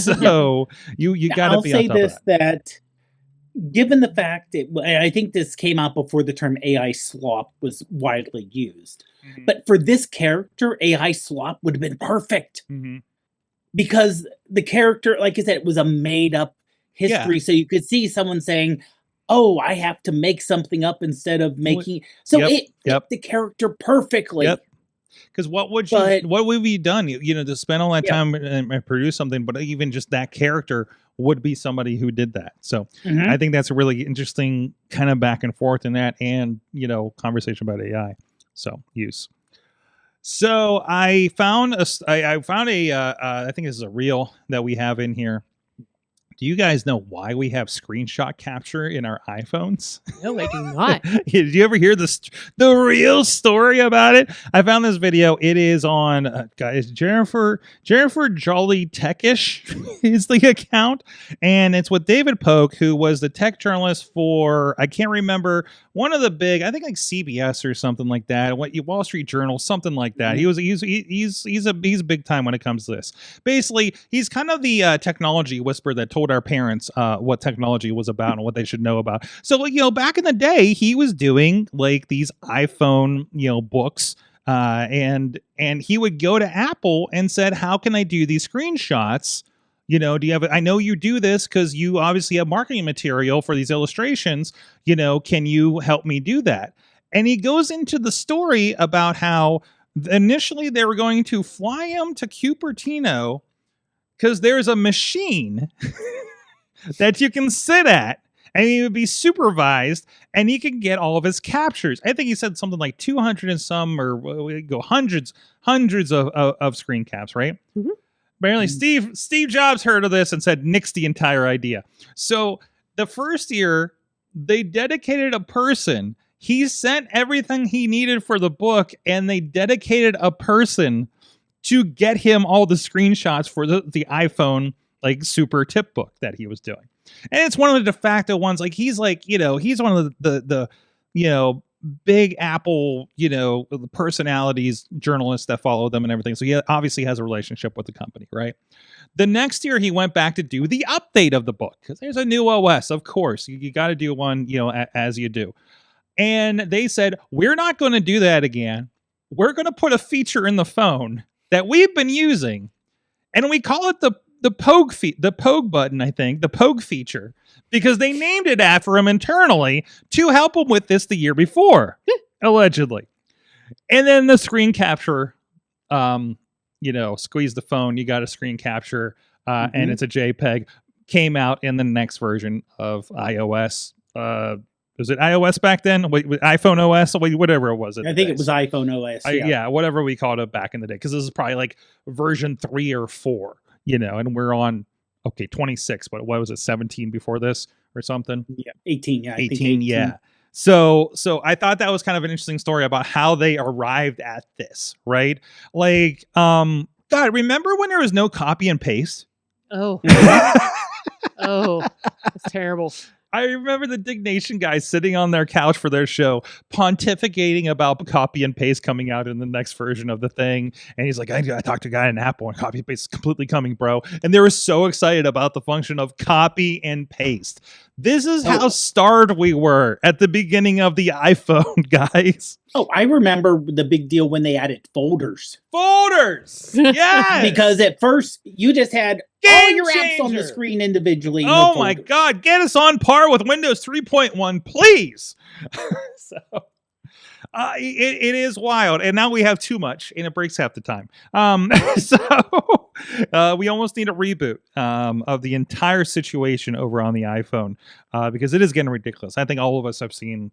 Speaker 1: So you got to be on top of that.
Speaker 2: I'll say this, that given the fact I think this came out before the term AI slop was widely used, but for this character, AI slop would have been perfect because the character, like I said, it was a made up history. Yeah. So you could see someone saying, oh, I have to make something up instead of making. So it fit the character perfectly.
Speaker 1: Yep. Because what would we done? To spend all that time and produce something, but even just that character would be somebody who did that. So I think that's a really interesting kind of back and forth in that, and conversation about AI. So use. So I found I think this is a reel that we have in here. Do you guys know why we have screenshot capture in our iPhones?
Speaker 3: No, I do not.
Speaker 1: Did you ever hear the real story about it? I found this video. It is on guys Jennifer Jolly Techish is the account, and it's with David Polk, who was the tech journalist for, I can't remember, one of the big, I think like CBS or something like that, Wall Street Journal, something like that. He's big time when it comes to this. Basically, he's kind of the technology whisperer that told our parents what technology was about and what they should know about. So back in the day, he was doing like these iPhone books, and he would go to Apple and said, how can I do these screenshots? Do you have, I know you do this because you obviously have marketing material for these illustrations, can you help me do that? And he goes into the story about how initially they were going to fly him to Cupertino because there's a machine that you can sit at, and he would be supervised, and he can get all of his captures. I think he said something like 200 and some, or we go hundreds of screen caps, right? Mm-hmm. Apparently, Steve Jobs heard of this and said, nix the entire idea. So the first year, they dedicated a person. He sent everything he needed for the book, and they dedicated a person to get him all the screenshots for the iPhone like super tip book that he was doing. And it's one of the de facto ones. Like he's one of the big Apple, the personalities, journalists that follow them and everything. So he obviously has a relationship with the company, right? The next year he went back to do the update of the book because there's a new OS, of course. You got to do one, as you do. And they said, we're not going to do that again. We're going to put a feature in the phone that we've been using, and we call it the Pogue button, I think, the Pogue feature, because they named it after him internally to help him with this the year before, allegedly. And then the screen capture, squeeze the phone, you got a screen capture, and it's a JPEG, came out in the next version of iOS. Was it iOS back then? Wait, iPhone OS? Whatever it was.
Speaker 2: I think it was iPhone OS.
Speaker 1: Yeah, whatever we called it back in the day, because this is probably like version 3 or 4. And we're on 26, but what was it, 17 before this or something?
Speaker 2: Yeah, 18. Yeah,
Speaker 1: 18. Yeah. So I thought that was kind of an interesting story about how they arrived at this, right? Like, God, remember when there was no copy and paste?
Speaker 3: Oh, oh, that's terrible.
Speaker 1: I remember the Dignation guys sitting on their couch for their show, pontificating about copy and paste coming out in the next version of the thing. And he's like, I talked to a guy in Apple, and copy and paste is completely coming, bro. And they were so excited about the function of copy and paste. This is how starved we were at the beginning of the iPhone, guys.
Speaker 2: Oh, I remember the big deal when they added folders.
Speaker 1: Folders! Yeah!
Speaker 2: Because at first, you just had all your apps on the screen individually.
Speaker 1: Oh my God, get us on par with Windows 3.1, please. So it is wild, and now we have too much, and it breaks half the time. So we almost need a reboot of the entire situation over on the iPhone because it is getting ridiculous. I think all of us have seen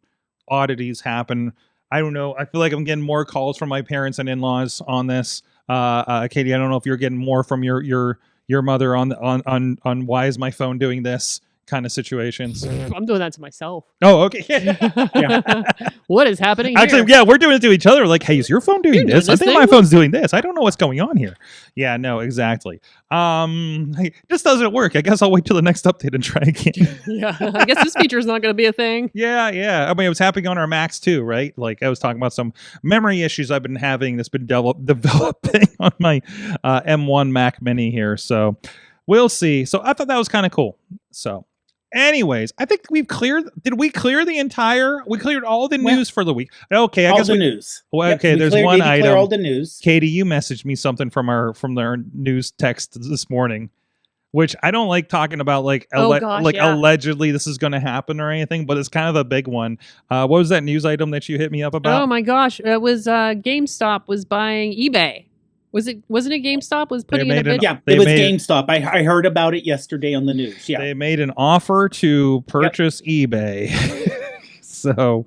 Speaker 1: oddities happen. I don't know. I feel like I'm getting more calls from my parents and in-laws on this. Katie, I don't know if you're getting more from your mother on why is my phone doing this kind of situations.
Speaker 3: I'm doing that to myself.
Speaker 1: Oh, okay.
Speaker 3: Yeah. What is happening
Speaker 1: Actually,
Speaker 3: here?
Speaker 1: yeah, we're doing it to each other. Like, hey, is your phone doing this? I think my phone's doing this. I don't know what's going on here. Yeah, no, exactly. Hey, this doesn't work. I guess I'll wait till the next update and try again.
Speaker 3: Yeah, I guess this feature is not going to be a thing.
Speaker 1: Yeah. I mean, it was happening on our Macs too, right? Like I was talking about some memory issues I've been having that's been developing on my M1 Mac Mini here. So we'll see. So I thought that was kind of cool. So anyways, I think we cleared all the news for the week. Okay, I guess
Speaker 2: the news.
Speaker 1: Well, okay, there's one item.
Speaker 2: All the news.
Speaker 1: Katie, you messaged me something from their news text this morning, which I don't like talking about allegedly this is going to happen or anything, but it's kind of a big one. What was that news item that you hit me up about?
Speaker 3: Oh my gosh, it was GameStop was buying eBay. Wasn't it GameStop was putting in a bid?
Speaker 2: Yeah, it was GameStop. I heard about it yesterday on the news. Yeah,
Speaker 1: they made an offer to purchase eBay. So,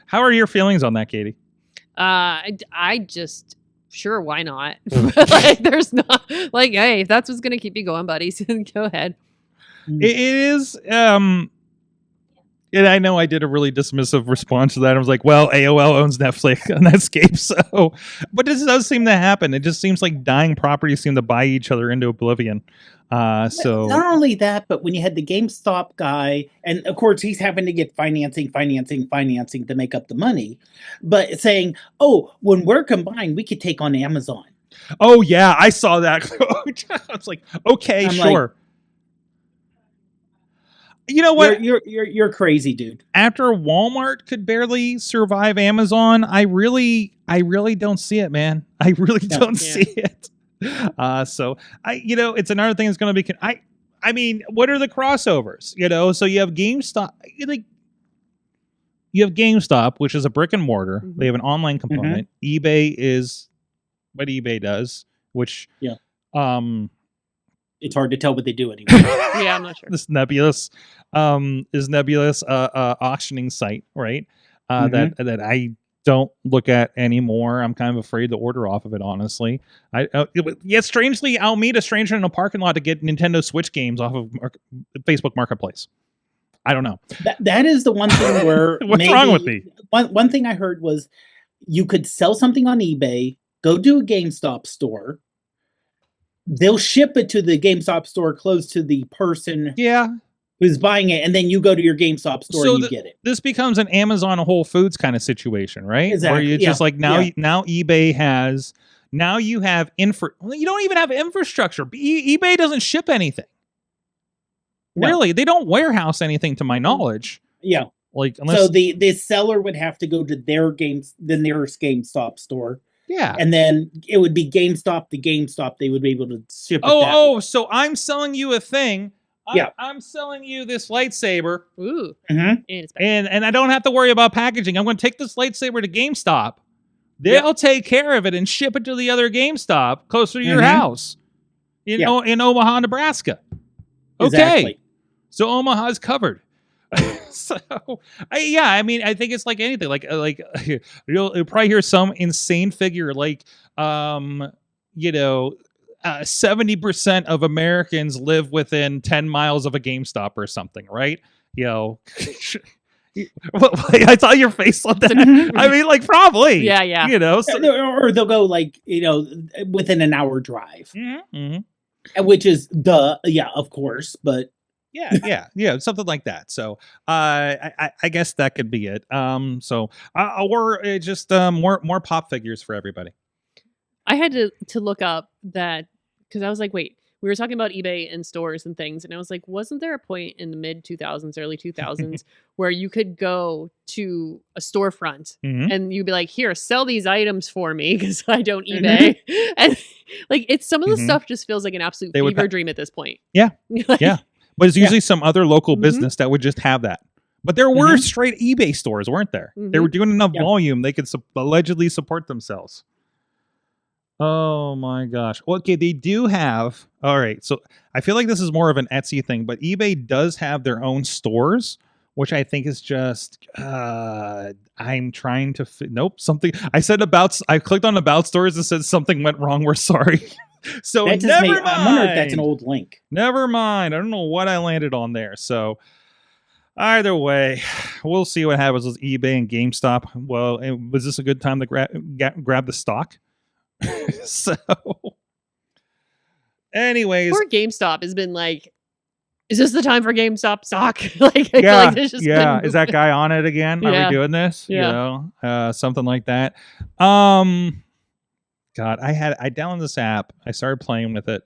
Speaker 1: how are your feelings on that, Katie?
Speaker 3: I just sure, why not? Like, there's not like, hey, if that's what's gonna keep you going, buddies, go ahead.
Speaker 1: It is. And I know I did a really dismissive response to that. I was like, well, AOL owns Netflix and Netscape. So, but this does seem to happen. It just seems like dying properties seem to buy each other into oblivion. So
Speaker 2: not only that, but when you had the GameStop guy, and of course he's having to get financing to make up the money, but saying, oh, when we're combined, we could take on Amazon.
Speaker 1: Oh yeah, I saw that. I was like, okay, sure. You know what?
Speaker 2: You're crazy, dude.
Speaker 1: After Walmart could barely survive Amazon, I really don't see it, man. I really don't see it. So it's another thing that's going to be. I mean, what are the crossovers? So you have GameStop. You have GameStop, which is a brick and mortar. Mm-hmm. They have an online component. Mm-hmm. eBay is what eBay does, which
Speaker 2: it's hard to tell what they do anymore.
Speaker 3: Yeah, I'm not sure.
Speaker 1: This nebulous auctioning site, right? That I don't look at anymore. I'm kind of afraid to order off of it, honestly. Strangely, I'll meet a stranger in a parking lot to get Nintendo Switch games off of Facebook Marketplace. I don't know.
Speaker 2: That is the one thing where
Speaker 1: what's wrong with me?
Speaker 2: One thing I heard was you could sell something on eBay, go to a GameStop store. They'll ship it to the GameStop store close to the person who's buying it, and then you go to your GameStop store and you get it.
Speaker 1: This becomes an Amazon Whole Foods kind of situation, right?
Speaker 2: Exactly.
Speaker 1: Where you just now eBay has, now you have you don't even have infrastructure. eBay doesn't ship anything. No. Really, they don't warehouse anything to my knowledge.
Speaker 2: Yeah. So the seller would have to go to the nearest GameStop store.
Speaker 1: Yeah.
Speaker 2: And then it would be GameStop to GameStop. They would be able to ship it
Speaker 1: way. So I'm selling you a thing. I'm selling you this lightsaber.
Speaker 3: Ooh.
Speaker 2: Mm-hmm.
Speaker 1: And I don't have to worry about packaging. I'm going to take this lightsaber to GameStop. They'll take care of it and ship it to the other GameStop closer to your house in Omaha, Nebraska. Okay.
Speaker 2: Exactly.
Speaker 1: So Omaha's covered. I mean, I think it's like anything. Like you'll probably hear some insane figure like 70% of Americans live within 10 miles of a GameStop or something, right? I saw your face on that. I mean, like probably.
Speaker 3: Yeah.
Speaker 2: Or they'll go within an hour drive, which is of course, but.
Speaker 1: Yeah, something like that. So I guess that could be it. Or just more pop figures for everybody.
Speaker 3: I had to look up that because I was like, wait, we were talking about eBay and stores and things, and I was like, wasn't there a point in the mid 2000s, early 2000s where you could go to a storefront and you'd be like, here, sell these items for me because I don't eBay. And like, it's some of the stuff just feels like an absolute fever dream at this point.
Speaker 1: Yeah.
Speaker 3: Like,
Speaker 1: Yeah. But it's usually some other local business that would just have that. But there were straight eBay stores, weren't there? They were doing enough volume, they could allegedly support themselves. Oh my gosh. Well, okay, they do have. All right. So I feel like this is more of an Etsy thing, but eBay does have their own stores, which I think is just, I'm trying to, nope, something. I clicked on about stores and said something went wrong. We're sorry. So never mind.
Speaker 2: I wonder if that's an old link.
Speaker 1: Never mind. I don't know what I landed on there. So either way, we'll see what happens with eBay and GameStop. Well, was this a good time to grab the stock? So anyways,
Speaker 3: poor GameStop has been like, is this the time for GameStop stock? Like, I feel
Speaker 1: yeah,
Speaker 3: like there's just been...
Speaker 1: Is that guy on it again? Are we doing this?
Speaker 3: Yeah.
Speaker 1: You know, something like that. God, I downloaded this app. I started playing with it,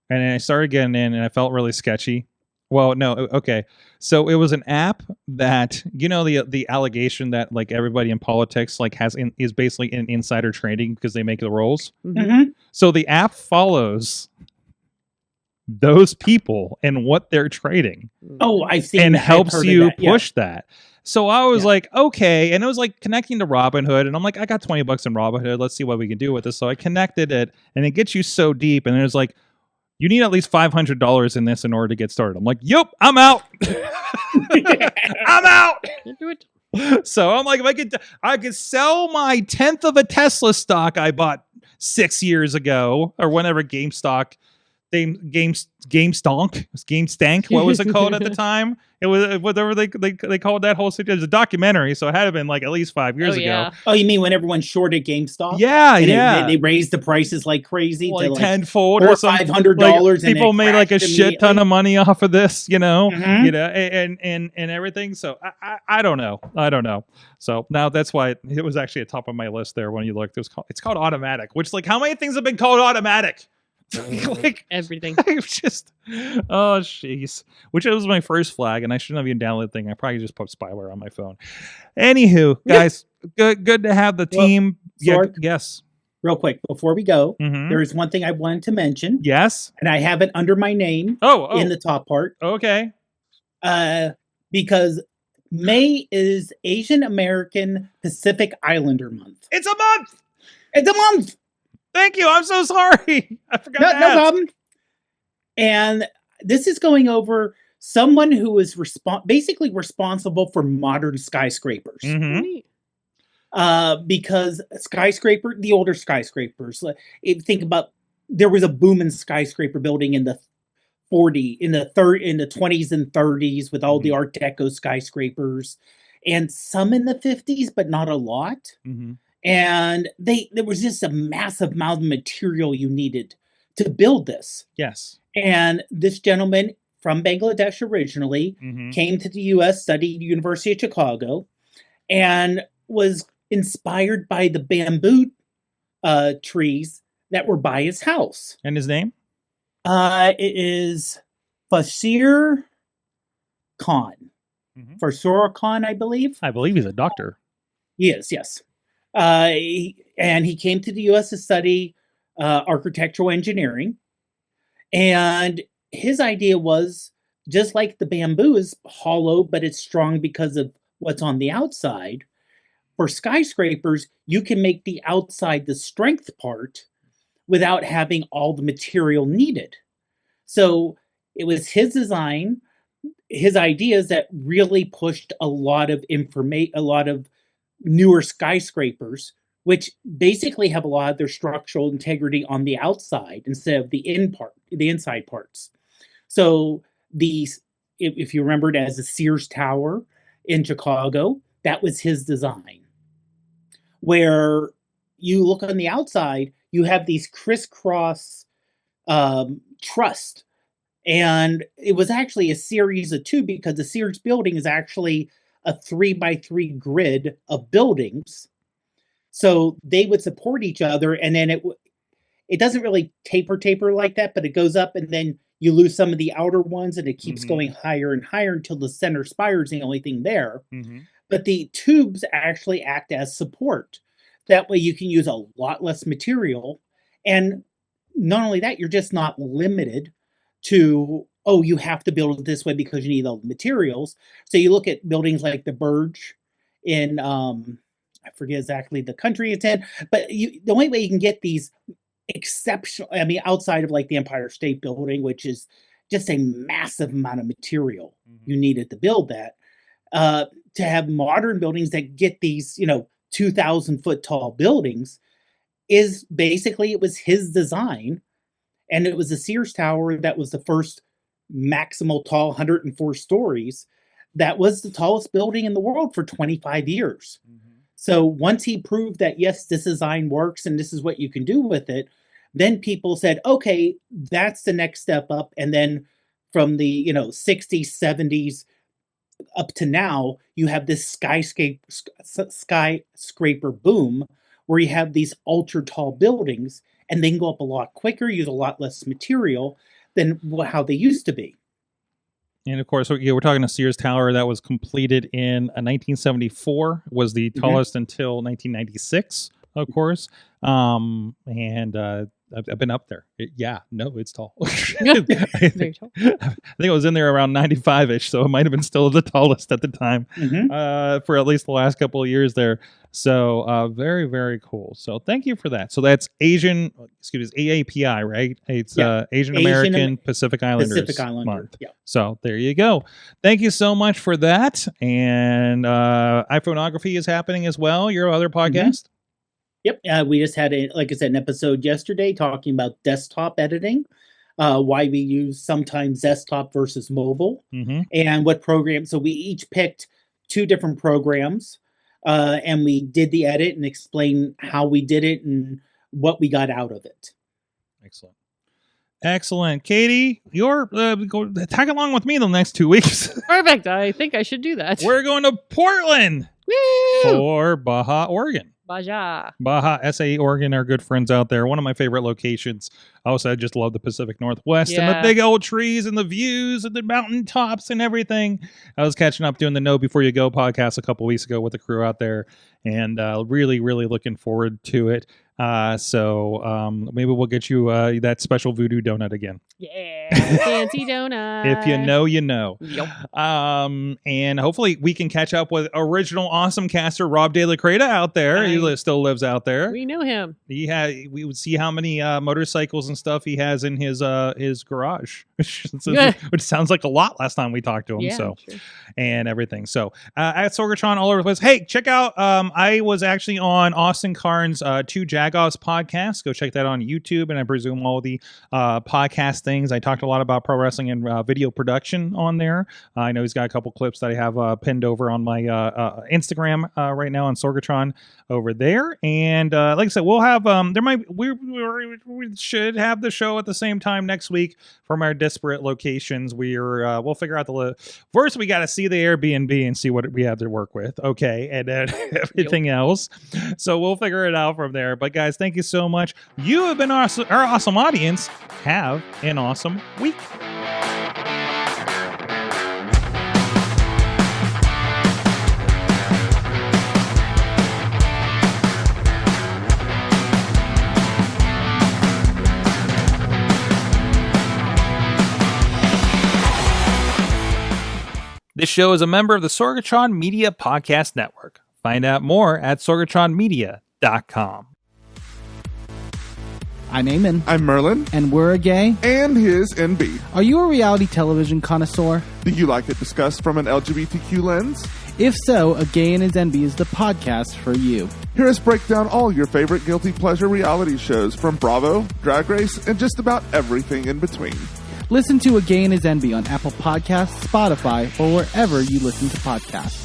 Speaker 1: and then I started getting in, and I felt really sketchy. Well, no, okay. So it was an app that, you know, the allegation that like everybody in politics like is basically in insider trading because they make the rolls. So the app follows those people and what they're trading.
Speaker 2: Oh, I've seen
Speaker 1: and
Speaker 2: that.
Speaker 1: helps you push that. So I was like, okay, and it was like connecting to Robinhood, and I'm like, I got $20 in Robinhood. Let's see what we can do with this. So I connected it, and it gets you so deep, and it was like, you need at least $500 in this in order to get started. I'm like, yep, I'm out. I'm out.
Speaker 3: Do it.
Speaker 1: So I'm like, if I could sell my 10th of a Tesla stock I bought 6 years ago, or whenever GameStonk. What was it called at the time? It was whatever they called that whole situation. It was a documentary, so it had been like at least 5 years ago.
Speaker 2: Oh, you mean when everyone shorted GameStop?
Speaker 1: Yeah,
Speaker 2: and they raised the prices like crazy,
Speaker 1: like
Speaker 2: to like
Speaker 1: tenfold
Speaker 2: or
Speaker 1: or something.
Speaker 2: $500.
Speaker 1: Like, people made like a shit ton of money off of this, you know, and everything. So I don't know. So now that's why it was actually at the top of my list there when you looked. It's called Automatic, which like how many things have been called Automatic? Like
Speaker 3: everything.
Speaker 1: I just, oh jeez, which was my first flag, and I shouldn't have even downloaded the thing. I probably just put spyware on my phone. Anywho, guys, good to have the team.
Speaker 2: Sorg,
Speaker 1: yes.
Speaker 2: Real quick before we go, there is one thing I wanted to mention.
Speaker 1: Yes,
Speaker 2: and I have it under my name. In the top part.
Speaker 1: Okay.
Speaker 2: Because May is Asian American Pacific Islander Month.
Speaker 1: It's a month.
Speaker 2: It's a month.
Speaker 1: Thank you. I'm so sorry. I forgot.
Speaker 2: No problem. And this is going over someone who is basically responsible for modern skyscrapers. Because the older skyscrapers, think about, there was a boom in skyscraper building in the 20s and 30s with all the Art Deco skyscrapers, and some in the 50s, but not a lot. And there was just a massive amount of material you needed to build this.
Speaker 1: Yes.
Speaker 2: And this gentleman from Bangladesh originally came to the U.S., studied University of Chicago, and was inspired by the bamboo trees that were by his house.
Speaker 1: And his name?
Speaker 2: It is Fazlur Khan. Fazlur Khan, I believe.
Speaker 1: I believe he's a doctor.
Speaker 2: He is, yes. And he came to the U.S. to study architectural engineering. And his idea was, just like the bamboo is hollow, but it's strong because of what's on the outside, for skyscrapers, you can make the outside the strength part without having all the material needed. So it was his design, his ideas that really pushed a lot of newer skyscrapers, which basically have a lot of their structural integrity on the outside instead of the inside parts. So if you remember it as the Sears Tower in Chicago, that was his design. Where you look on the outside, you have these crisscross truss. And it was actually a series of two, because the Sears building is actually a 3x3 grid of buildings. So they would support each other, and then it doesn't really taper like that, but it goes up and then you lose some of the outer ones and it keeps going higher and higher until the center spire is the only thing there. But the tubes actually act as support. That way you can use a lot less material. And not only that, you're just not limited to, oh, you have to build it this way because you need all the materials. So you look at buildings like the Burj in, I forget exactly the country it's in, but the only way you can get these exceptional, I mean, outside of like the Empire State Building, which is just a massive amount of material you needed to build that, to have modern buildings that get these, 2,000 foot tall buildings is basically, it was his design. And it was the Sears Tower that was the first maximal tall 104 stories. That was the tallest building in the world for 25 years. So once he proved that, yes, this design works and this is what you can do with it, then people said, okay, that's the next step up. And then from the 60s, 70s up to now, you have this skyscraper boom where you have these ultra tall buildings and they can go up a lot quicker, use a lot less material than how they used to be.
Speaker 1: And of course, we're talking a Sears Tower that was completed in 1974, was the tallest until 1996, of course. And I've been up there. It's tall.
Speaker 3: Very tall.
Speaker 1: I think it was in there around 95-ish, so it might have been still the tallest at the time for at least the last couple of years there. So very, very cool. So thank you for that. So that's AAPI, right? It's Asian American Pacific Islanders Month. Yeah. So there you go. Thank you so much for that. And iPhoneography is happening as well, your other podcast.
Speaker 2: Yep. We just had, an episode yesterday talking about desktop editing, why we use sometimes desktop versus mobile, and what programs. So we each picked 2 different programs, and we did the edit and explained how we did it and what we got out of it.
Speaker 1: Excellent. Katie, you're tag along with me the next 2 weeks.
Speaker 3: Perfect. I think I should do that.
Speaker 1: We're going to Portland for Baja, Oregon. Baja, SAE, Oregon are good friends out there. One of my favorite locations. Also, I just love the Pacific Northwest and the big old trees and the views and the mountain tops and everything. I was catching up doing the Know Before You Go podcast a couple weeks ago with the crew out there, and really, really looking forward to it. So maybe we'll get you that special voodoo donut again.
Speaker 3: Yeah, fancy donut.
Speaker 1: If you know, you know.
Speaker 3: Yep.
Speaker 1: And hopefully we can catch up with original AwesomeCaster Rob De La Creta out there. He still lives out there.
Speaker 3: We know him.
Speaker 1: We would see how many motorcycles and stuff he has in his garage, which sounds like a lot last time we talked to him. Sure. And everything. So at Sorgatron all over the place. Hey, check out. I was actually on Austin Carnes' 2 Jagoffs podcast. Go check that on YouTube, and I presume all the podcast things. I talked a lot about pro wrestling and video production on there. I know he's got a couple clips that I have pinned over on my Instagram right now on Sorgatron over there. And like I said, we'll have we should have the show at the same time next week from our disparate locations. We'll figure out first we got to see the Airbnb and see what we have to work with. Okay, and then everything else. So we'll figure it out from there. But guys, thank you so much. You have been our awesome audience. Have an awesome week. This show is a member of the Sorgatron Media Podcast Network. Find out more at sorgatronmedia.com.
Speaker 5: I'm Eamon.
Speaker 6: I'm Merlin.
Speaker 5: And we're a gay.
Speaker 6: And his NB.
Speaker 5: Are you a reality television connoisseur?
Speaker 6: Do you like it discussed from an LGBTQ lens?
Speaker 5: If so, A Gay and His NB is the podcast for you.
Speaker 6: Hear us break down all your favorite guilty pleasure reality shows from Bravo, Drag Race, and just about everything in between.
Speaker 5: Listen to A Gay and His NB on Apple Podcasts, Spotify, or wherever you listen to podcasts.